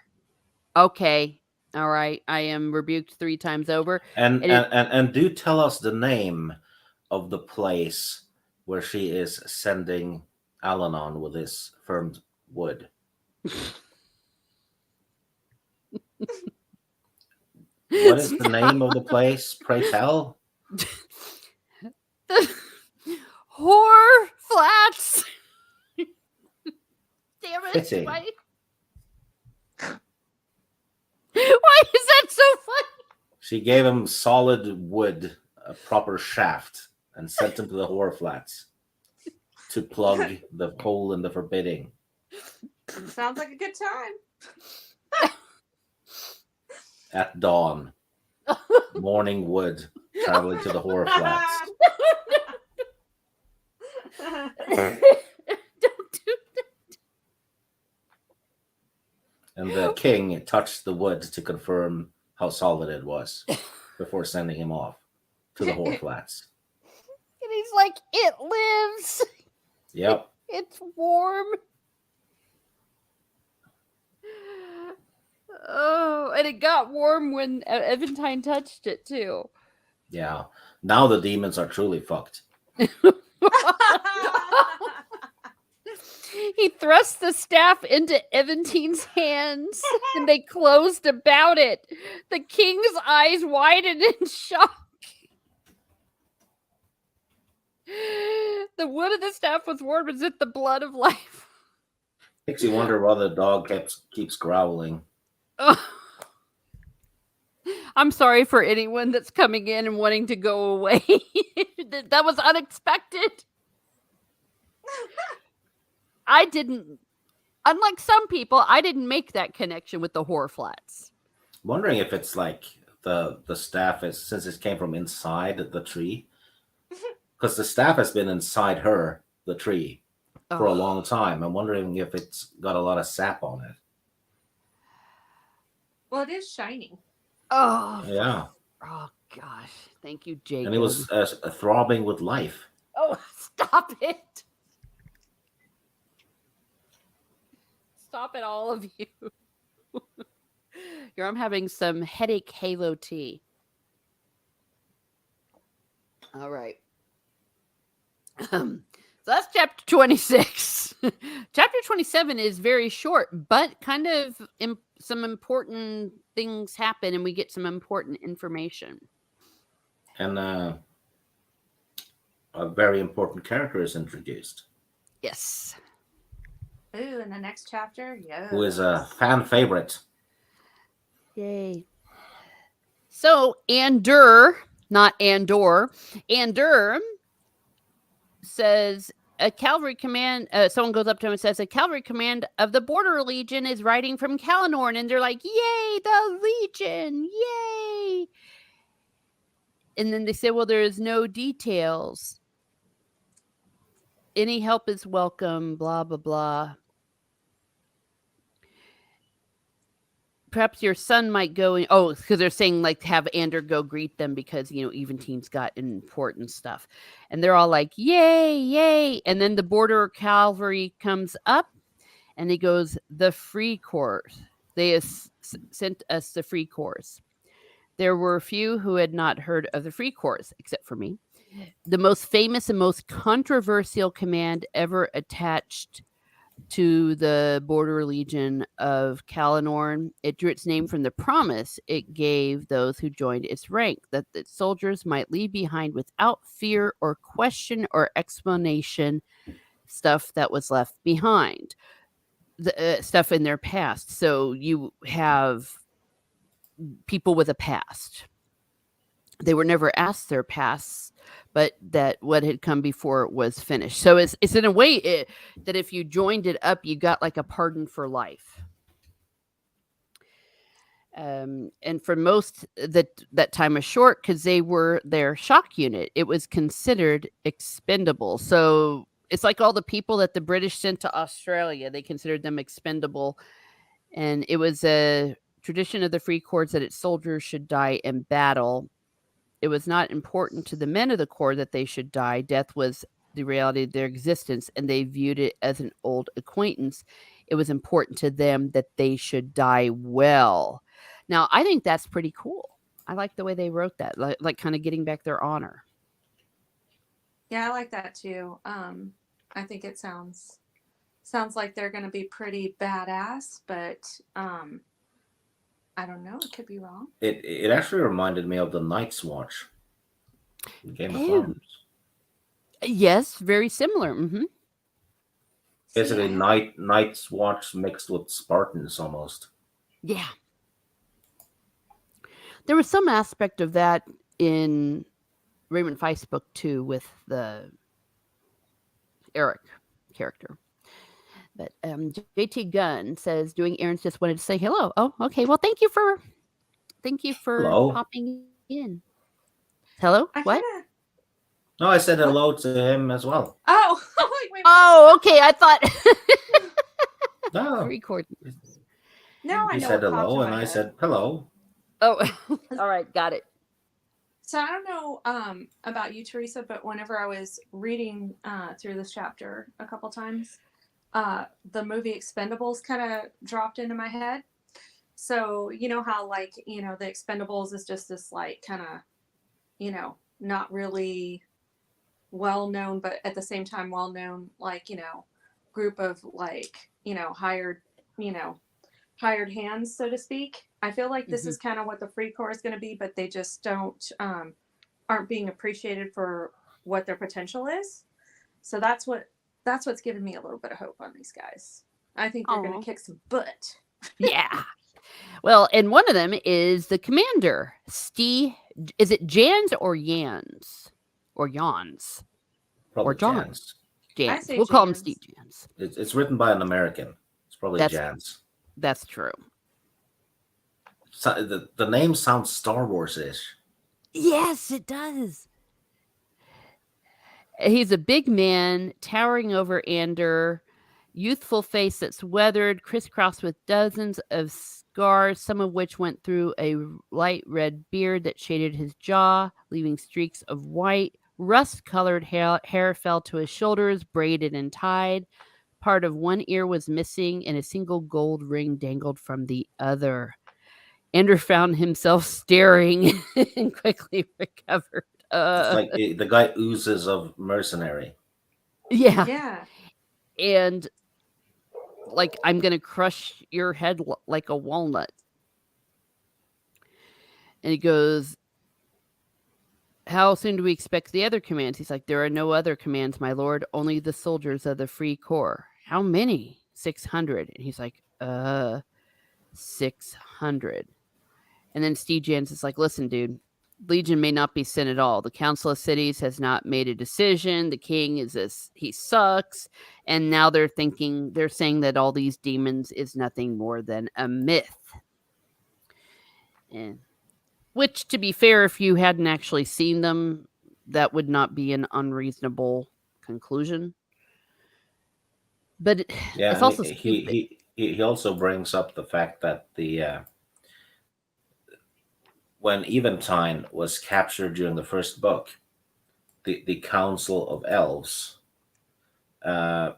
Okay, all right. I am rebuked 3 times over. And do tell us the name of the place where she is sending Alanon with his firmed wood. What is the name of the place? Pray tell. The Whore Flats. Damn it! Fitting. Why is that so funny? She gave him solid wood, a proper shaft, and sent him to the Whore Flats to plug the hole in the forbidding. Sounds like a good time. At dawn, morning wood, traveling to the Whore Flats. Don't do that. And the king touched the wood to confirm how solid it was before sending him off to the Whore Flats. And he's like, it lives. Yep. It's warm. Oh, and it got warm when Eventine touched it too. Yeah. Now the demons are truly fucked. He thrust the staff into Evantine's hands, and they closed about it. The king's eyes widened in shock. The wood of the staff was warm as if the blood of life. Makes you wonder why the dog keeps growling. I'm sorry for anyone that's coming in and wanting to go away. That was unexpected. I didn't, unlike some people, I didn't make that connection with the Whore Flats. Wondering if it's like the staff is, since it came from inside the tree, because the staff has been inside the tree, for a long time. I'm wondering if it's got a lot of sap on it. Well, it is shining. Oh, yeah. Oh gosh, thank you, Jacob. And it was throbbing with life. Oh, stop it! Stop it, all of you. Here, I'm having some headache halo tea. All right. So that's chapter 26. Chapter 27 is very short, but kind of some important things happen and we get some important information. And a very important character is introduced, Yes. Ooh, in the next chapter, who is a yes. fan favorite. Yay. So Ander, not Andor, Ander says a cavalry command. Someone goes up to him and says, "A cavalry command of the Border Legion is riding from Kalanorn," and they're like, "Yay, the Legion! Yay!" And then they say, "Well, there's no details. Any help is welcome." Blah blah blah. Perhaps your son might go and because they're saying like have Ander go greet them because even teams got important stuff, and they're all like yay yay, and then the border cavalry comes up, and he goes the free course. They sent us the free course. There were a few who had not heard of the free course except for me. The most famous and most controversial command ever attached to the Border Legion of Kalanorn. It drew its name from the promise it gave those who joined its rank that the soldiers might leave behind without fear or question or explanation stuff that was left behind, the stuff in their past. So you have people with a past. They were never asked their pasts, but that what had come before was finished. So it's in a way that if you joined it up, you got like a pardon for life. And for most that time was short because they were their shock unit. It was considered expendable. So it's like all the people that the British sent to Australia, they considered them expendable. And it was a tradition of the Free Corps that its soldiers should die in battle. It was not important to the men of the Corps that they should die. Death was the reality of their existence, and they viewed it as an old acquaintance. It was important to them that they should die well. Now, I think that's pretty cool. I like the way they wrote that, like kind of getting back their honor. Yeah, I like that too. I think it sounds like they're going to be pretty badass, but I don't know. It could be wrong. It actually reminded me of the Night's Watch in Game of Thrones. Yes, very similar. Mm-hmm. Basically, Night's Watch mixed with Spartans almost. Yeah. There was some aspect of that in Raymond Feist's book too, with the Eric character. But JT Gunn says doing errands, just wanted to say hello. Oh, okay. Well, thank you for Hello. popping in. Hello? What? No, I said hello to him as well. Oh, wait. Oh, okay. I thought. No. Recording. No, I He know. said hello, and I said hello. Oh, all right. Got it. So I don't know about you, Teresa, but whenever I was reading through this chapter a couple times, the movie Expendables kind of dropped into my head. So you know how the Expendables is just this like kind of, not really well known, but at the same time well known, like, group of like, hired hands, so to speak. I feel like this is kind of what the Free Corps is going to be, but they just aren't being appreciated for what their potential is. So that's what's giving me a little bit of hope on these guys. I think they're going to kick some butt. Yeah. Well, and one of them is the commander, Steve. Is it Jans or Yans? Or Jans? Probably or John? Jans. Jans. We'll call him Steve Jans. It's written by an American. It's probably Jans. That's true. So the name sounds Star Wars-ish. Yes, it does. He's a big man, towering over Ander, youthful face that's weathered, crisscrossed with dozens of scars, some of which went through a light red beard that shaded his jaw, leaving streaks of white. Rust-colored hair fell to his shoulders, braided and tied. Part of one ear was missing, and a single gold ring dangled from the other. Ander found himself staring and quickly recovered. It's like the guy oozes of mercenary. Yeah. And like, I'm going to crush your head like a walnut. And he goes, how soon do we expect the other commands? He's like, there are no other commands, my lord, only the soldiers of the Free Corps. How many? 600. And he's like, 600. And then Steve Jans is like, listen, dude, Legion may not be sent at all. The Council of Cities has not made a decision. The king is this, he sucks. And now they're saying that all these demons is nothing more than a myth. And which, to be fair, if you hadn't actually seen them, that would not be an unreasonable conclusion. But Yeah, it's and also stupid. he also brings up the fact that when Eventide was captured during the first book, the Council of Elves uh,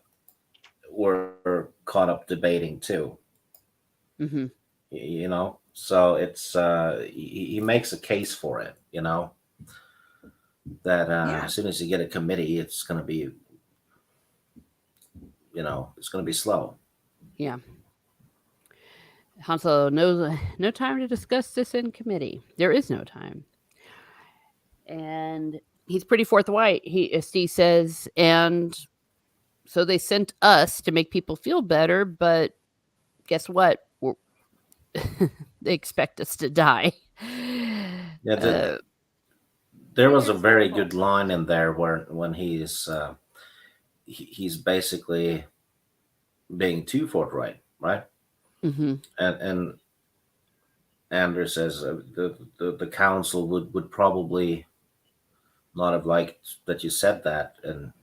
were caught up debating too. Mm-hmm. So it's he makes a case for it. That as soon as you get a committee, it's going to be it's going to be slow. Yeah. Han Solo knows no time to discuss this in committee. There is no time. And he's pretty forthright. Steve says, and so they sent us to make people feel better, but guess what? They expect us to die. Yeah, there was a very good line in there where when he's basically being too forthright, right? Mm-hmm. And Anders says the council would probably not have liked that you said that, and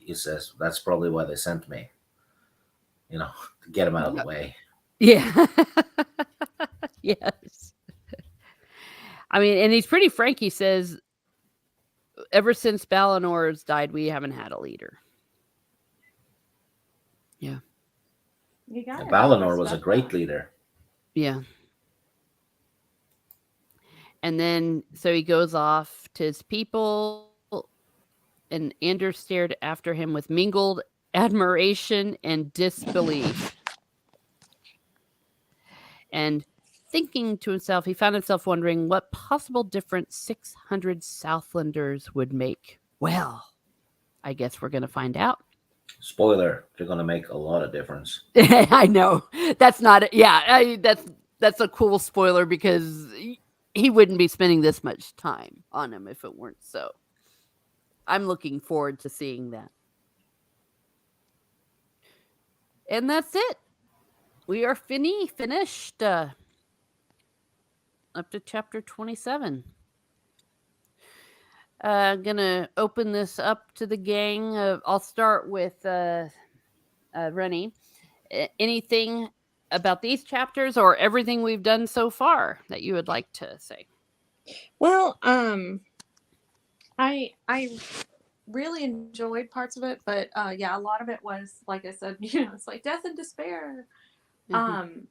he says that's probably why they sent me, to get him out of the way. Yeah. Yes. I mean, and he's pretty frank. He says, ever since Balinor's died, we haven't had a leader. Yeah. Valinor was a great leader. Yeah. And then, so he goes off to his people, and Anders stared after him with mingled admiration and disbelief. And thinking to himself, he found himself wondering what possible difference 600 Southlanders would make. Well, I guess we're going to find out. Spoiler, they're going to make a lot of difference. I know. That's not it. Yeah, that's a cool spoiler because he wouldn't be spending this much time on him if it weren't so. I'm looking forward to seeing that. And that's it. We are finished up to chapter 27. Gonna open this up to the gang. I'll start with Rennie. Anything about these chapters or everything we've done so far that you would like to say? Well, I really enjoyed parts of it, but yeah, a lot of it was, like I said, it's like death and despair. Mm-hmm.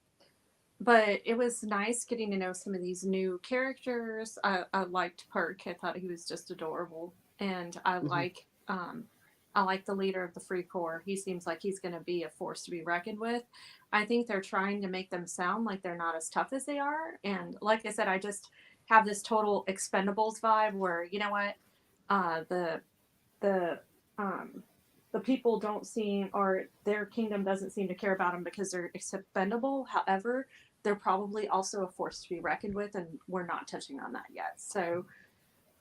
But it was nice getting to know some of these new characters. I liked Perk. I thought he was just adorable, and I like the leader of the Free Corps. He seems like he's going to be a force to be reckoned with. I think they're trying to make them sound like they're not as tough as they are, and like I said, I just have this total Expendables vibe where, you know what, the people don't seem, or their kingdom doesn't seem to care about them because they're expendable. However, they're probably also a force to be reckoned with, and we're not touching on that yet. So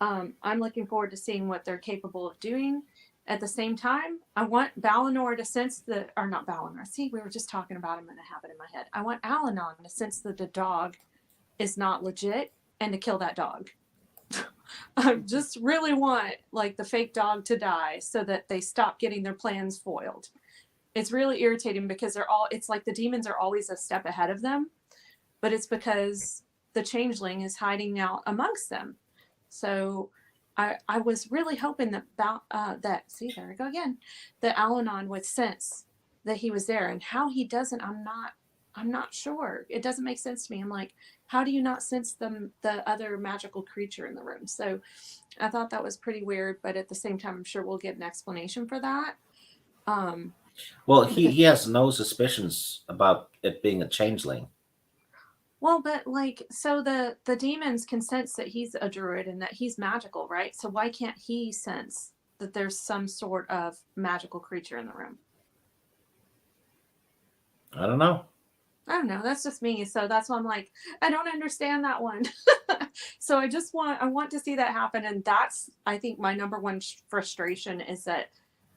I'm looking forward to seeing what they're capable of doing. At the same time, I want Valinor to sense or not Valinor. See, we were just talking about him and I have it in my head. I want Alanon to sense that the dog is not legit and to kill that dog. I just really want like the fake dog to die so that they stop getting their plans foiled. It's really irritating because it's like the demons are always a step ahead of them, but it's because the changeling is hiding out amongst them. So I was really hoping that see, there we go again, that Alanon would sense that he was there, and how he doesn't, I'm not sure. It doesn't make sense to me. I'm like, how do you not sense the other magical creature in the room? So I thought that was pretty weird, but at the same time, I'm sure we'll get an explanation for that. Well, he has no suspicions about it being a changeling. Well, but like, so the demons can sense that he's a druid and that he's magical, right? So why can't he sense that there's some sort of magical creature in the room? I don't know. I don't know. That's just me. So that's why I'm like, I don't understand that one. So I want to see that happen. And that's, I think, my number one frustration is that,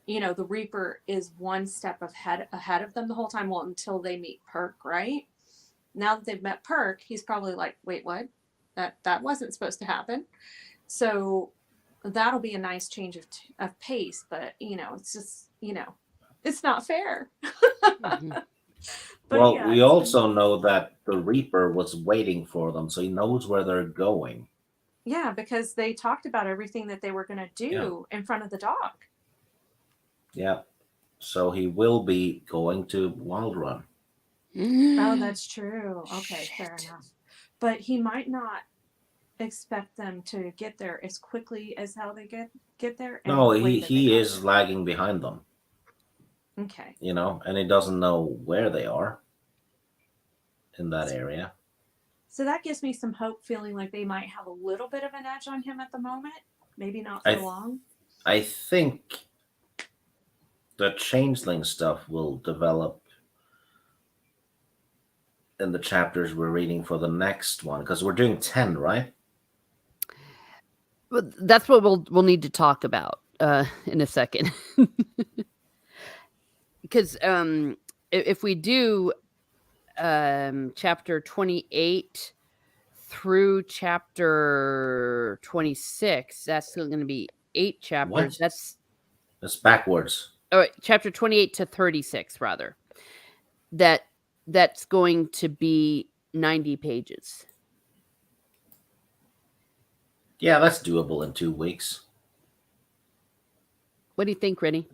the Reaper is one step ahead of them the whole time. Well, until they meet Perk, right? Now that they've met Perk, he's probably like, wait, what? That wasn't supposed to happen. So that'll be a nice change of pace. But, it's just, it's not fair. Mhm. But Well, yeah, we it's been. also know that the Reaper was waiting for them, so he knows where they're going. Yeah, because they talked about everything that they were going to Yeah. do in front of the dog. Yeah. So he will be going to Wild Run. Oh, that's true. Okay, fair Shit. enough. But he might not expect them to get there as quickly as how they get there and No, the way that they he got is lagging behind them, there. Okay. and he doesn't know where they are in that area. So that gives me some hope, feeling like they might have a little bit of an edge on him at the moment. Maybe not I for th- long. I think the changeling stuff will develop in the chapters we're reading for the next one because we're doing 10, right? Well, that's what we'll need to talk about in a second. Because if we do chapter 28 through chapter 26, that's still going to be 8 chapters. What? It's backwards. Chapter 28 to 36 rather. That's going to be 90 pages. Yeah, that's doable in 2 weeks. What do you think, Rennie?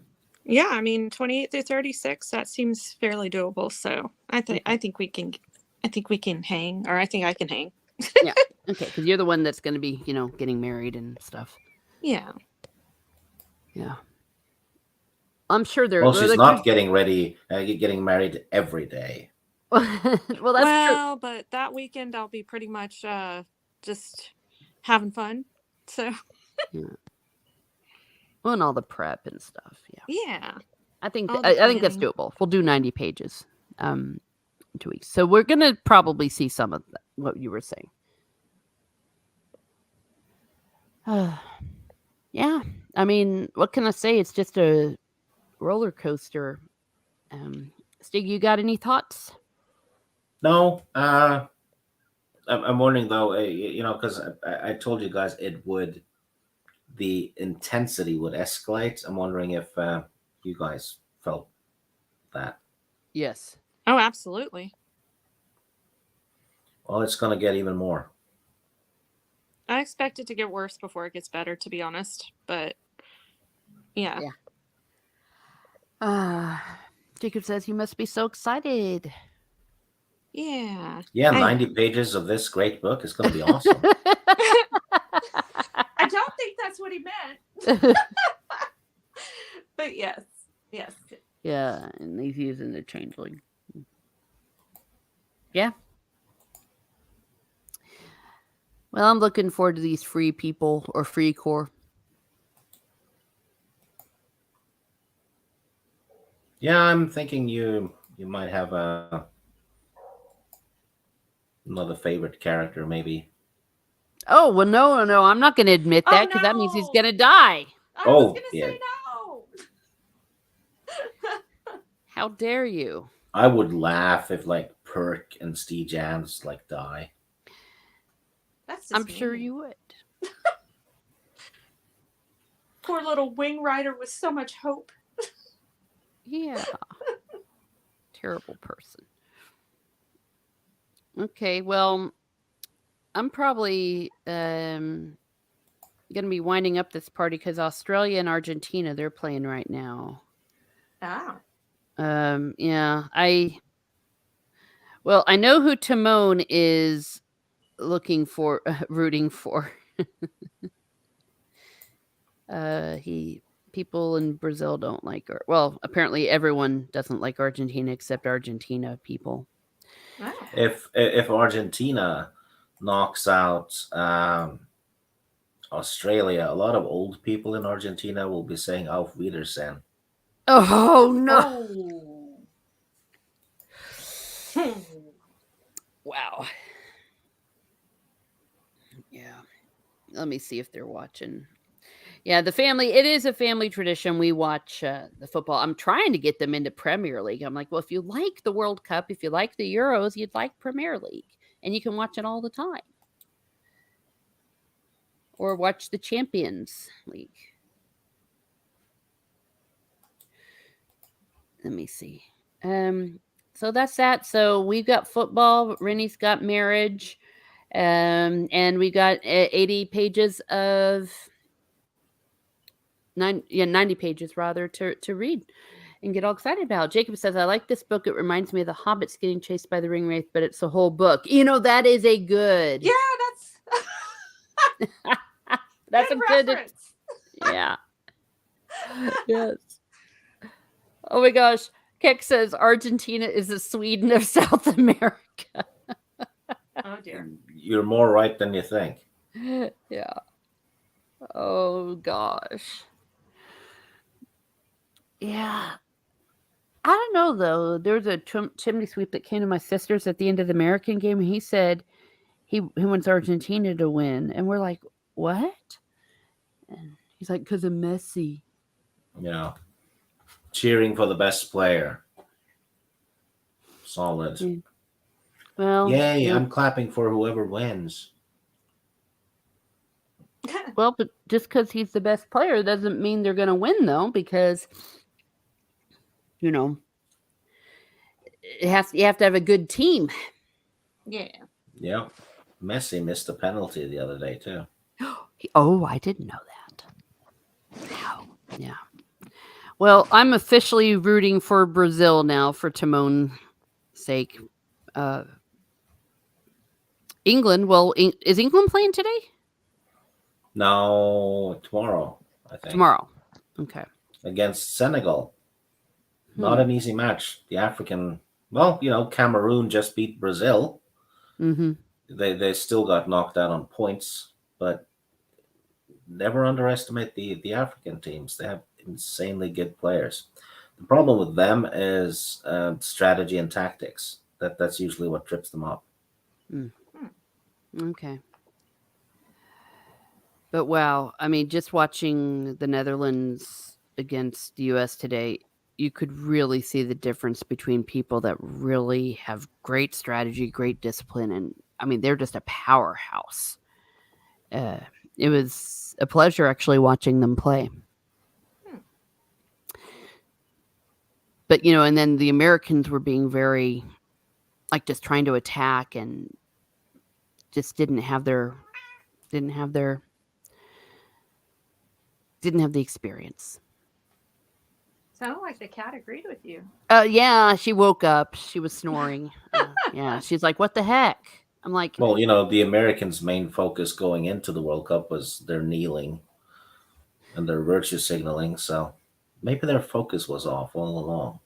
Yeah, I mean 28 through 36, that seems fairly doable. So I think we can hang, or I think I can hang. Yeah. Okay, because you're the one that's going to be, getting married and stuff. Yeah. Yeah. I'm sure Well, she's not getting married every day. well, that's true. Well, but that weekend I'll be pretty much just having fun. So Yeah. Well, and all the prep and stuff. Yeah. yeah. I think All the I think that's planning. doable. We'll do 90 pages in 2 weeks. So we're going to probably see some of what you were saying. Yeah. I mean, what can I say? It's just a roller coaster. Stig, you got any thoughts? No, I'm wondering though, because I told you guys the intensity would escalate. I'm wondering if you guys felt that. Yes. Oh, absolutely. Well, it's going to get even more. I expect it to get worse before it gets better, to be honest. But yeah. Jacob says you must be so excited. Yeah. Yeah, 90 pages of this great book is going to be awesome. I don't think that's what he meant. But yes. Yes. Yeah, and he's using the changeling. Yeah. Well, I'm looking forward to these free people or free core. Yeah, I'm thinking you might have another favorite character, maybe. Oh, well, no. I'm not going to admit that because that means he's going to die. I was going to say no. How dare you? I would laugh if like Perk and Steve Jans like die. That's I'm sure you would. Poor little wing rider with so much hope. Yeah. Terrible person. Okay, well, I'm probably going to be winding up this party because Australia and Argentina, they're playing right now. Ah. Yeah, I know who Timon is rooting for. People in Brazil don't apparently everyone doesn't like Argentina except Argentina people. Oh. If Argentina knocks out Australia, a lot of old people in Argentina will be saying Auf Wiedersehen. Oh no! Oh. Hmm. Wow. Yeah. Let me see if they're watching. Yeah, the family. It is a family tradition. We watch the football. I'm trying to get them into Premier League. I'm like, well, if you like the World Cup, if you like the Euros, you'd like Premier League, and you can watch it all the time, or watch the Champions League. Let me see. So that's that. So we've got football. Rennie's got marriage, and we got 80 pages of 90 pages rather to read and get all excited about. Jacob says, I like this book. It reminds me of the hobbits getting chased by the ring wraith, but it's a whole book. That is a good. Yeah, That's good a good. reference. Yeah. Yes. Oh my gosh. Keck says Argentina is the Sweden of South America. Oh dear. You're more right than you think. Yeah. Oh gosh. Yeah. I don't know though. There was a chimney sweep that came to my sister's at the end of the American game, and he said he wants Argentina to win, and we're like, what? And he's like, because of Messi. You know, cheering for the best player. Solid. Yeah. Well, Yay, yeah. I'm clapping for whoever wins. Well, but just because he's the best player doesn't mean they're going to win, though, because you have to have a good team. Yeah. Yeah. Messi missed a penalty the other day too. Oh, I didn't know that. Wow. Yeah. Well, I'm officially rooting for Brazil now for Timon's sake. England. Well, is England playing today? No, tomorrow, I think. Tomorrow. Okay. Against Senegal. Not an easy match. The African, well, Cameroon just beat Brazil. Mm-hmm. They still got knocked out on points, but never underestimate the African teams. They have insanely good players. The problem with them is strategy and tactics. That's usually what trips them up. Okay. But wow, I mean, just watching the Netherlands against the U.S. today, you could really see the difference between people that really have great strategy, great discipline, and I mean, they're just a powerhouse. It was a pleasure actually watching them play. But and then the Americans were being very, like, just trying to attack and just didn't have the experience. Sounded like the cat agreed with you. Yeah, she woke up. She was snoring. Yeah, she's like, "What the heck?" I'm like, Well, the Americans' main focus going into the World Cup was their kneeling and their virtue signaling. So maybe their focus was off all along.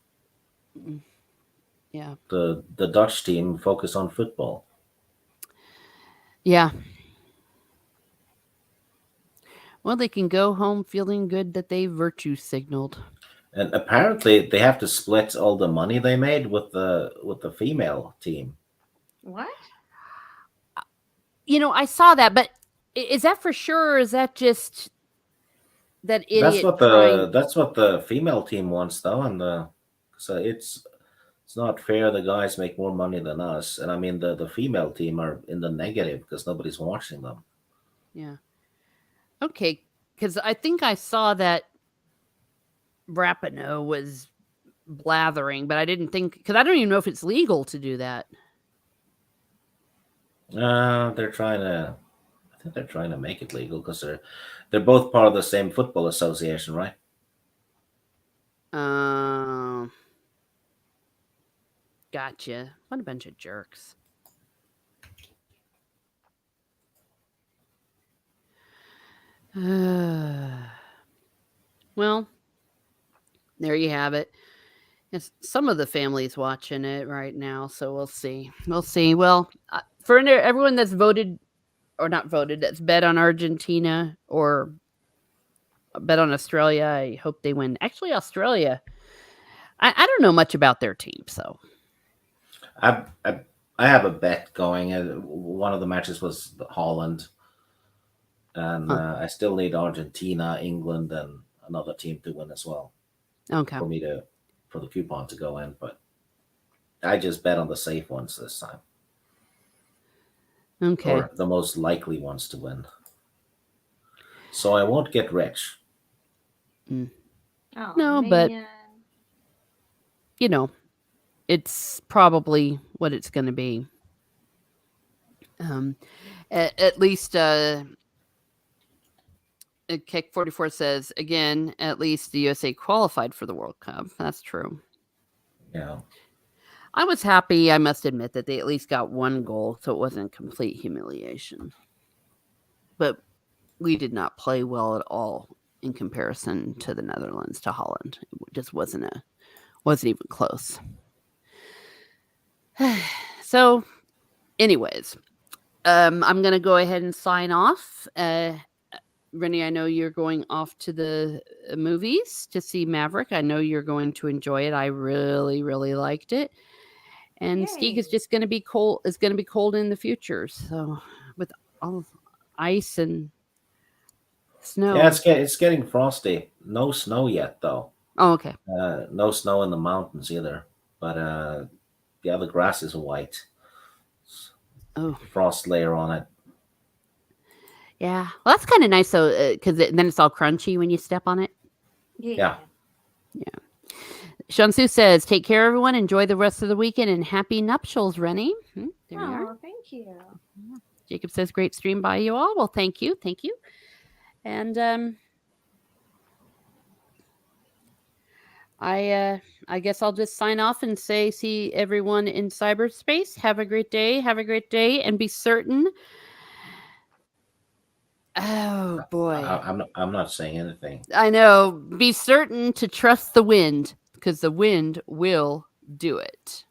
yeah, The Dutch team focused on football. yeah. Well, they can go home feeling good that they virtue signaled. And apparently they have to split all the money they made with the female team. What? I saw that, but is that for sure, or is that just that That's idiot what trying? the female team wants though, and so it's not fair. The guys make more money than us, and I mean the female team are in the negative because nobody's watching them. Yeah. Okay, because I think I saw that Rapinoe was blathering, but I didn't think, because I don't even know if it's legal to do that. They're trying to. I think they're trying to make it legal because they're both part of the same football association, right? Gotcha. What a bunch of jerks. Well, there you have it. Yes, some of the family's watching it right now, so we'll see. We'll see. Well, for everyone that's voted or not voted, that's bet on Argentina or bet on Australia, I hope they win. Actually, Australia, I don't know much about their team, so. I, I I have a bet going. One of the matches was Holland, and Huh. I still need Argentina, England, and another team to win as well Okay. for the coupon to go in. But I just bet on the safe ones this time, Okay. or the most likely ones to win. So I won't get rich. Oh, No, but man. you know, it's probably what it's going to be. At least Kick 44 says again, at least the USA qualified for the World Cup. That's true. Yeah. I was happy, I must admit, that they at least got one goal, so it wasn't complete humiliation. But we did not play well at all in comparison to the Netherlands, to Holland. It just wasn't even close. So, anyways, I'm gonna go ahead and sign off. Rennie, I know you're going off to the movies to see Maverick. I know you're going to enjoy it. I really, really liked it. And Stieg is Yay. just going to be cold. It's going to be cold in the future. So with all ice and snow. Yeah, it's getting frosty. No snow yet, though. Oh, okay. No snow in the mountains either. But yeah, the grass is white. Oh, Frost layer on it. yeah. Well, that's kind of nice though, because then it's all crunchy when you step on it. Yeah. Shansu says, "Take care, everyone. Enjoy the rest of the weekend and happy nuptials, Rennie." There we are. Oh, thank you. Jacob says, "Great stream by you all." Well, thank you, and I guess I'll just sign off and say, see everyone in cyberspace. Have a great day. Have a great day, and be certain. Oh boy, I'm not saying anything. I know. Be certain to trust the wind because the wind will do it.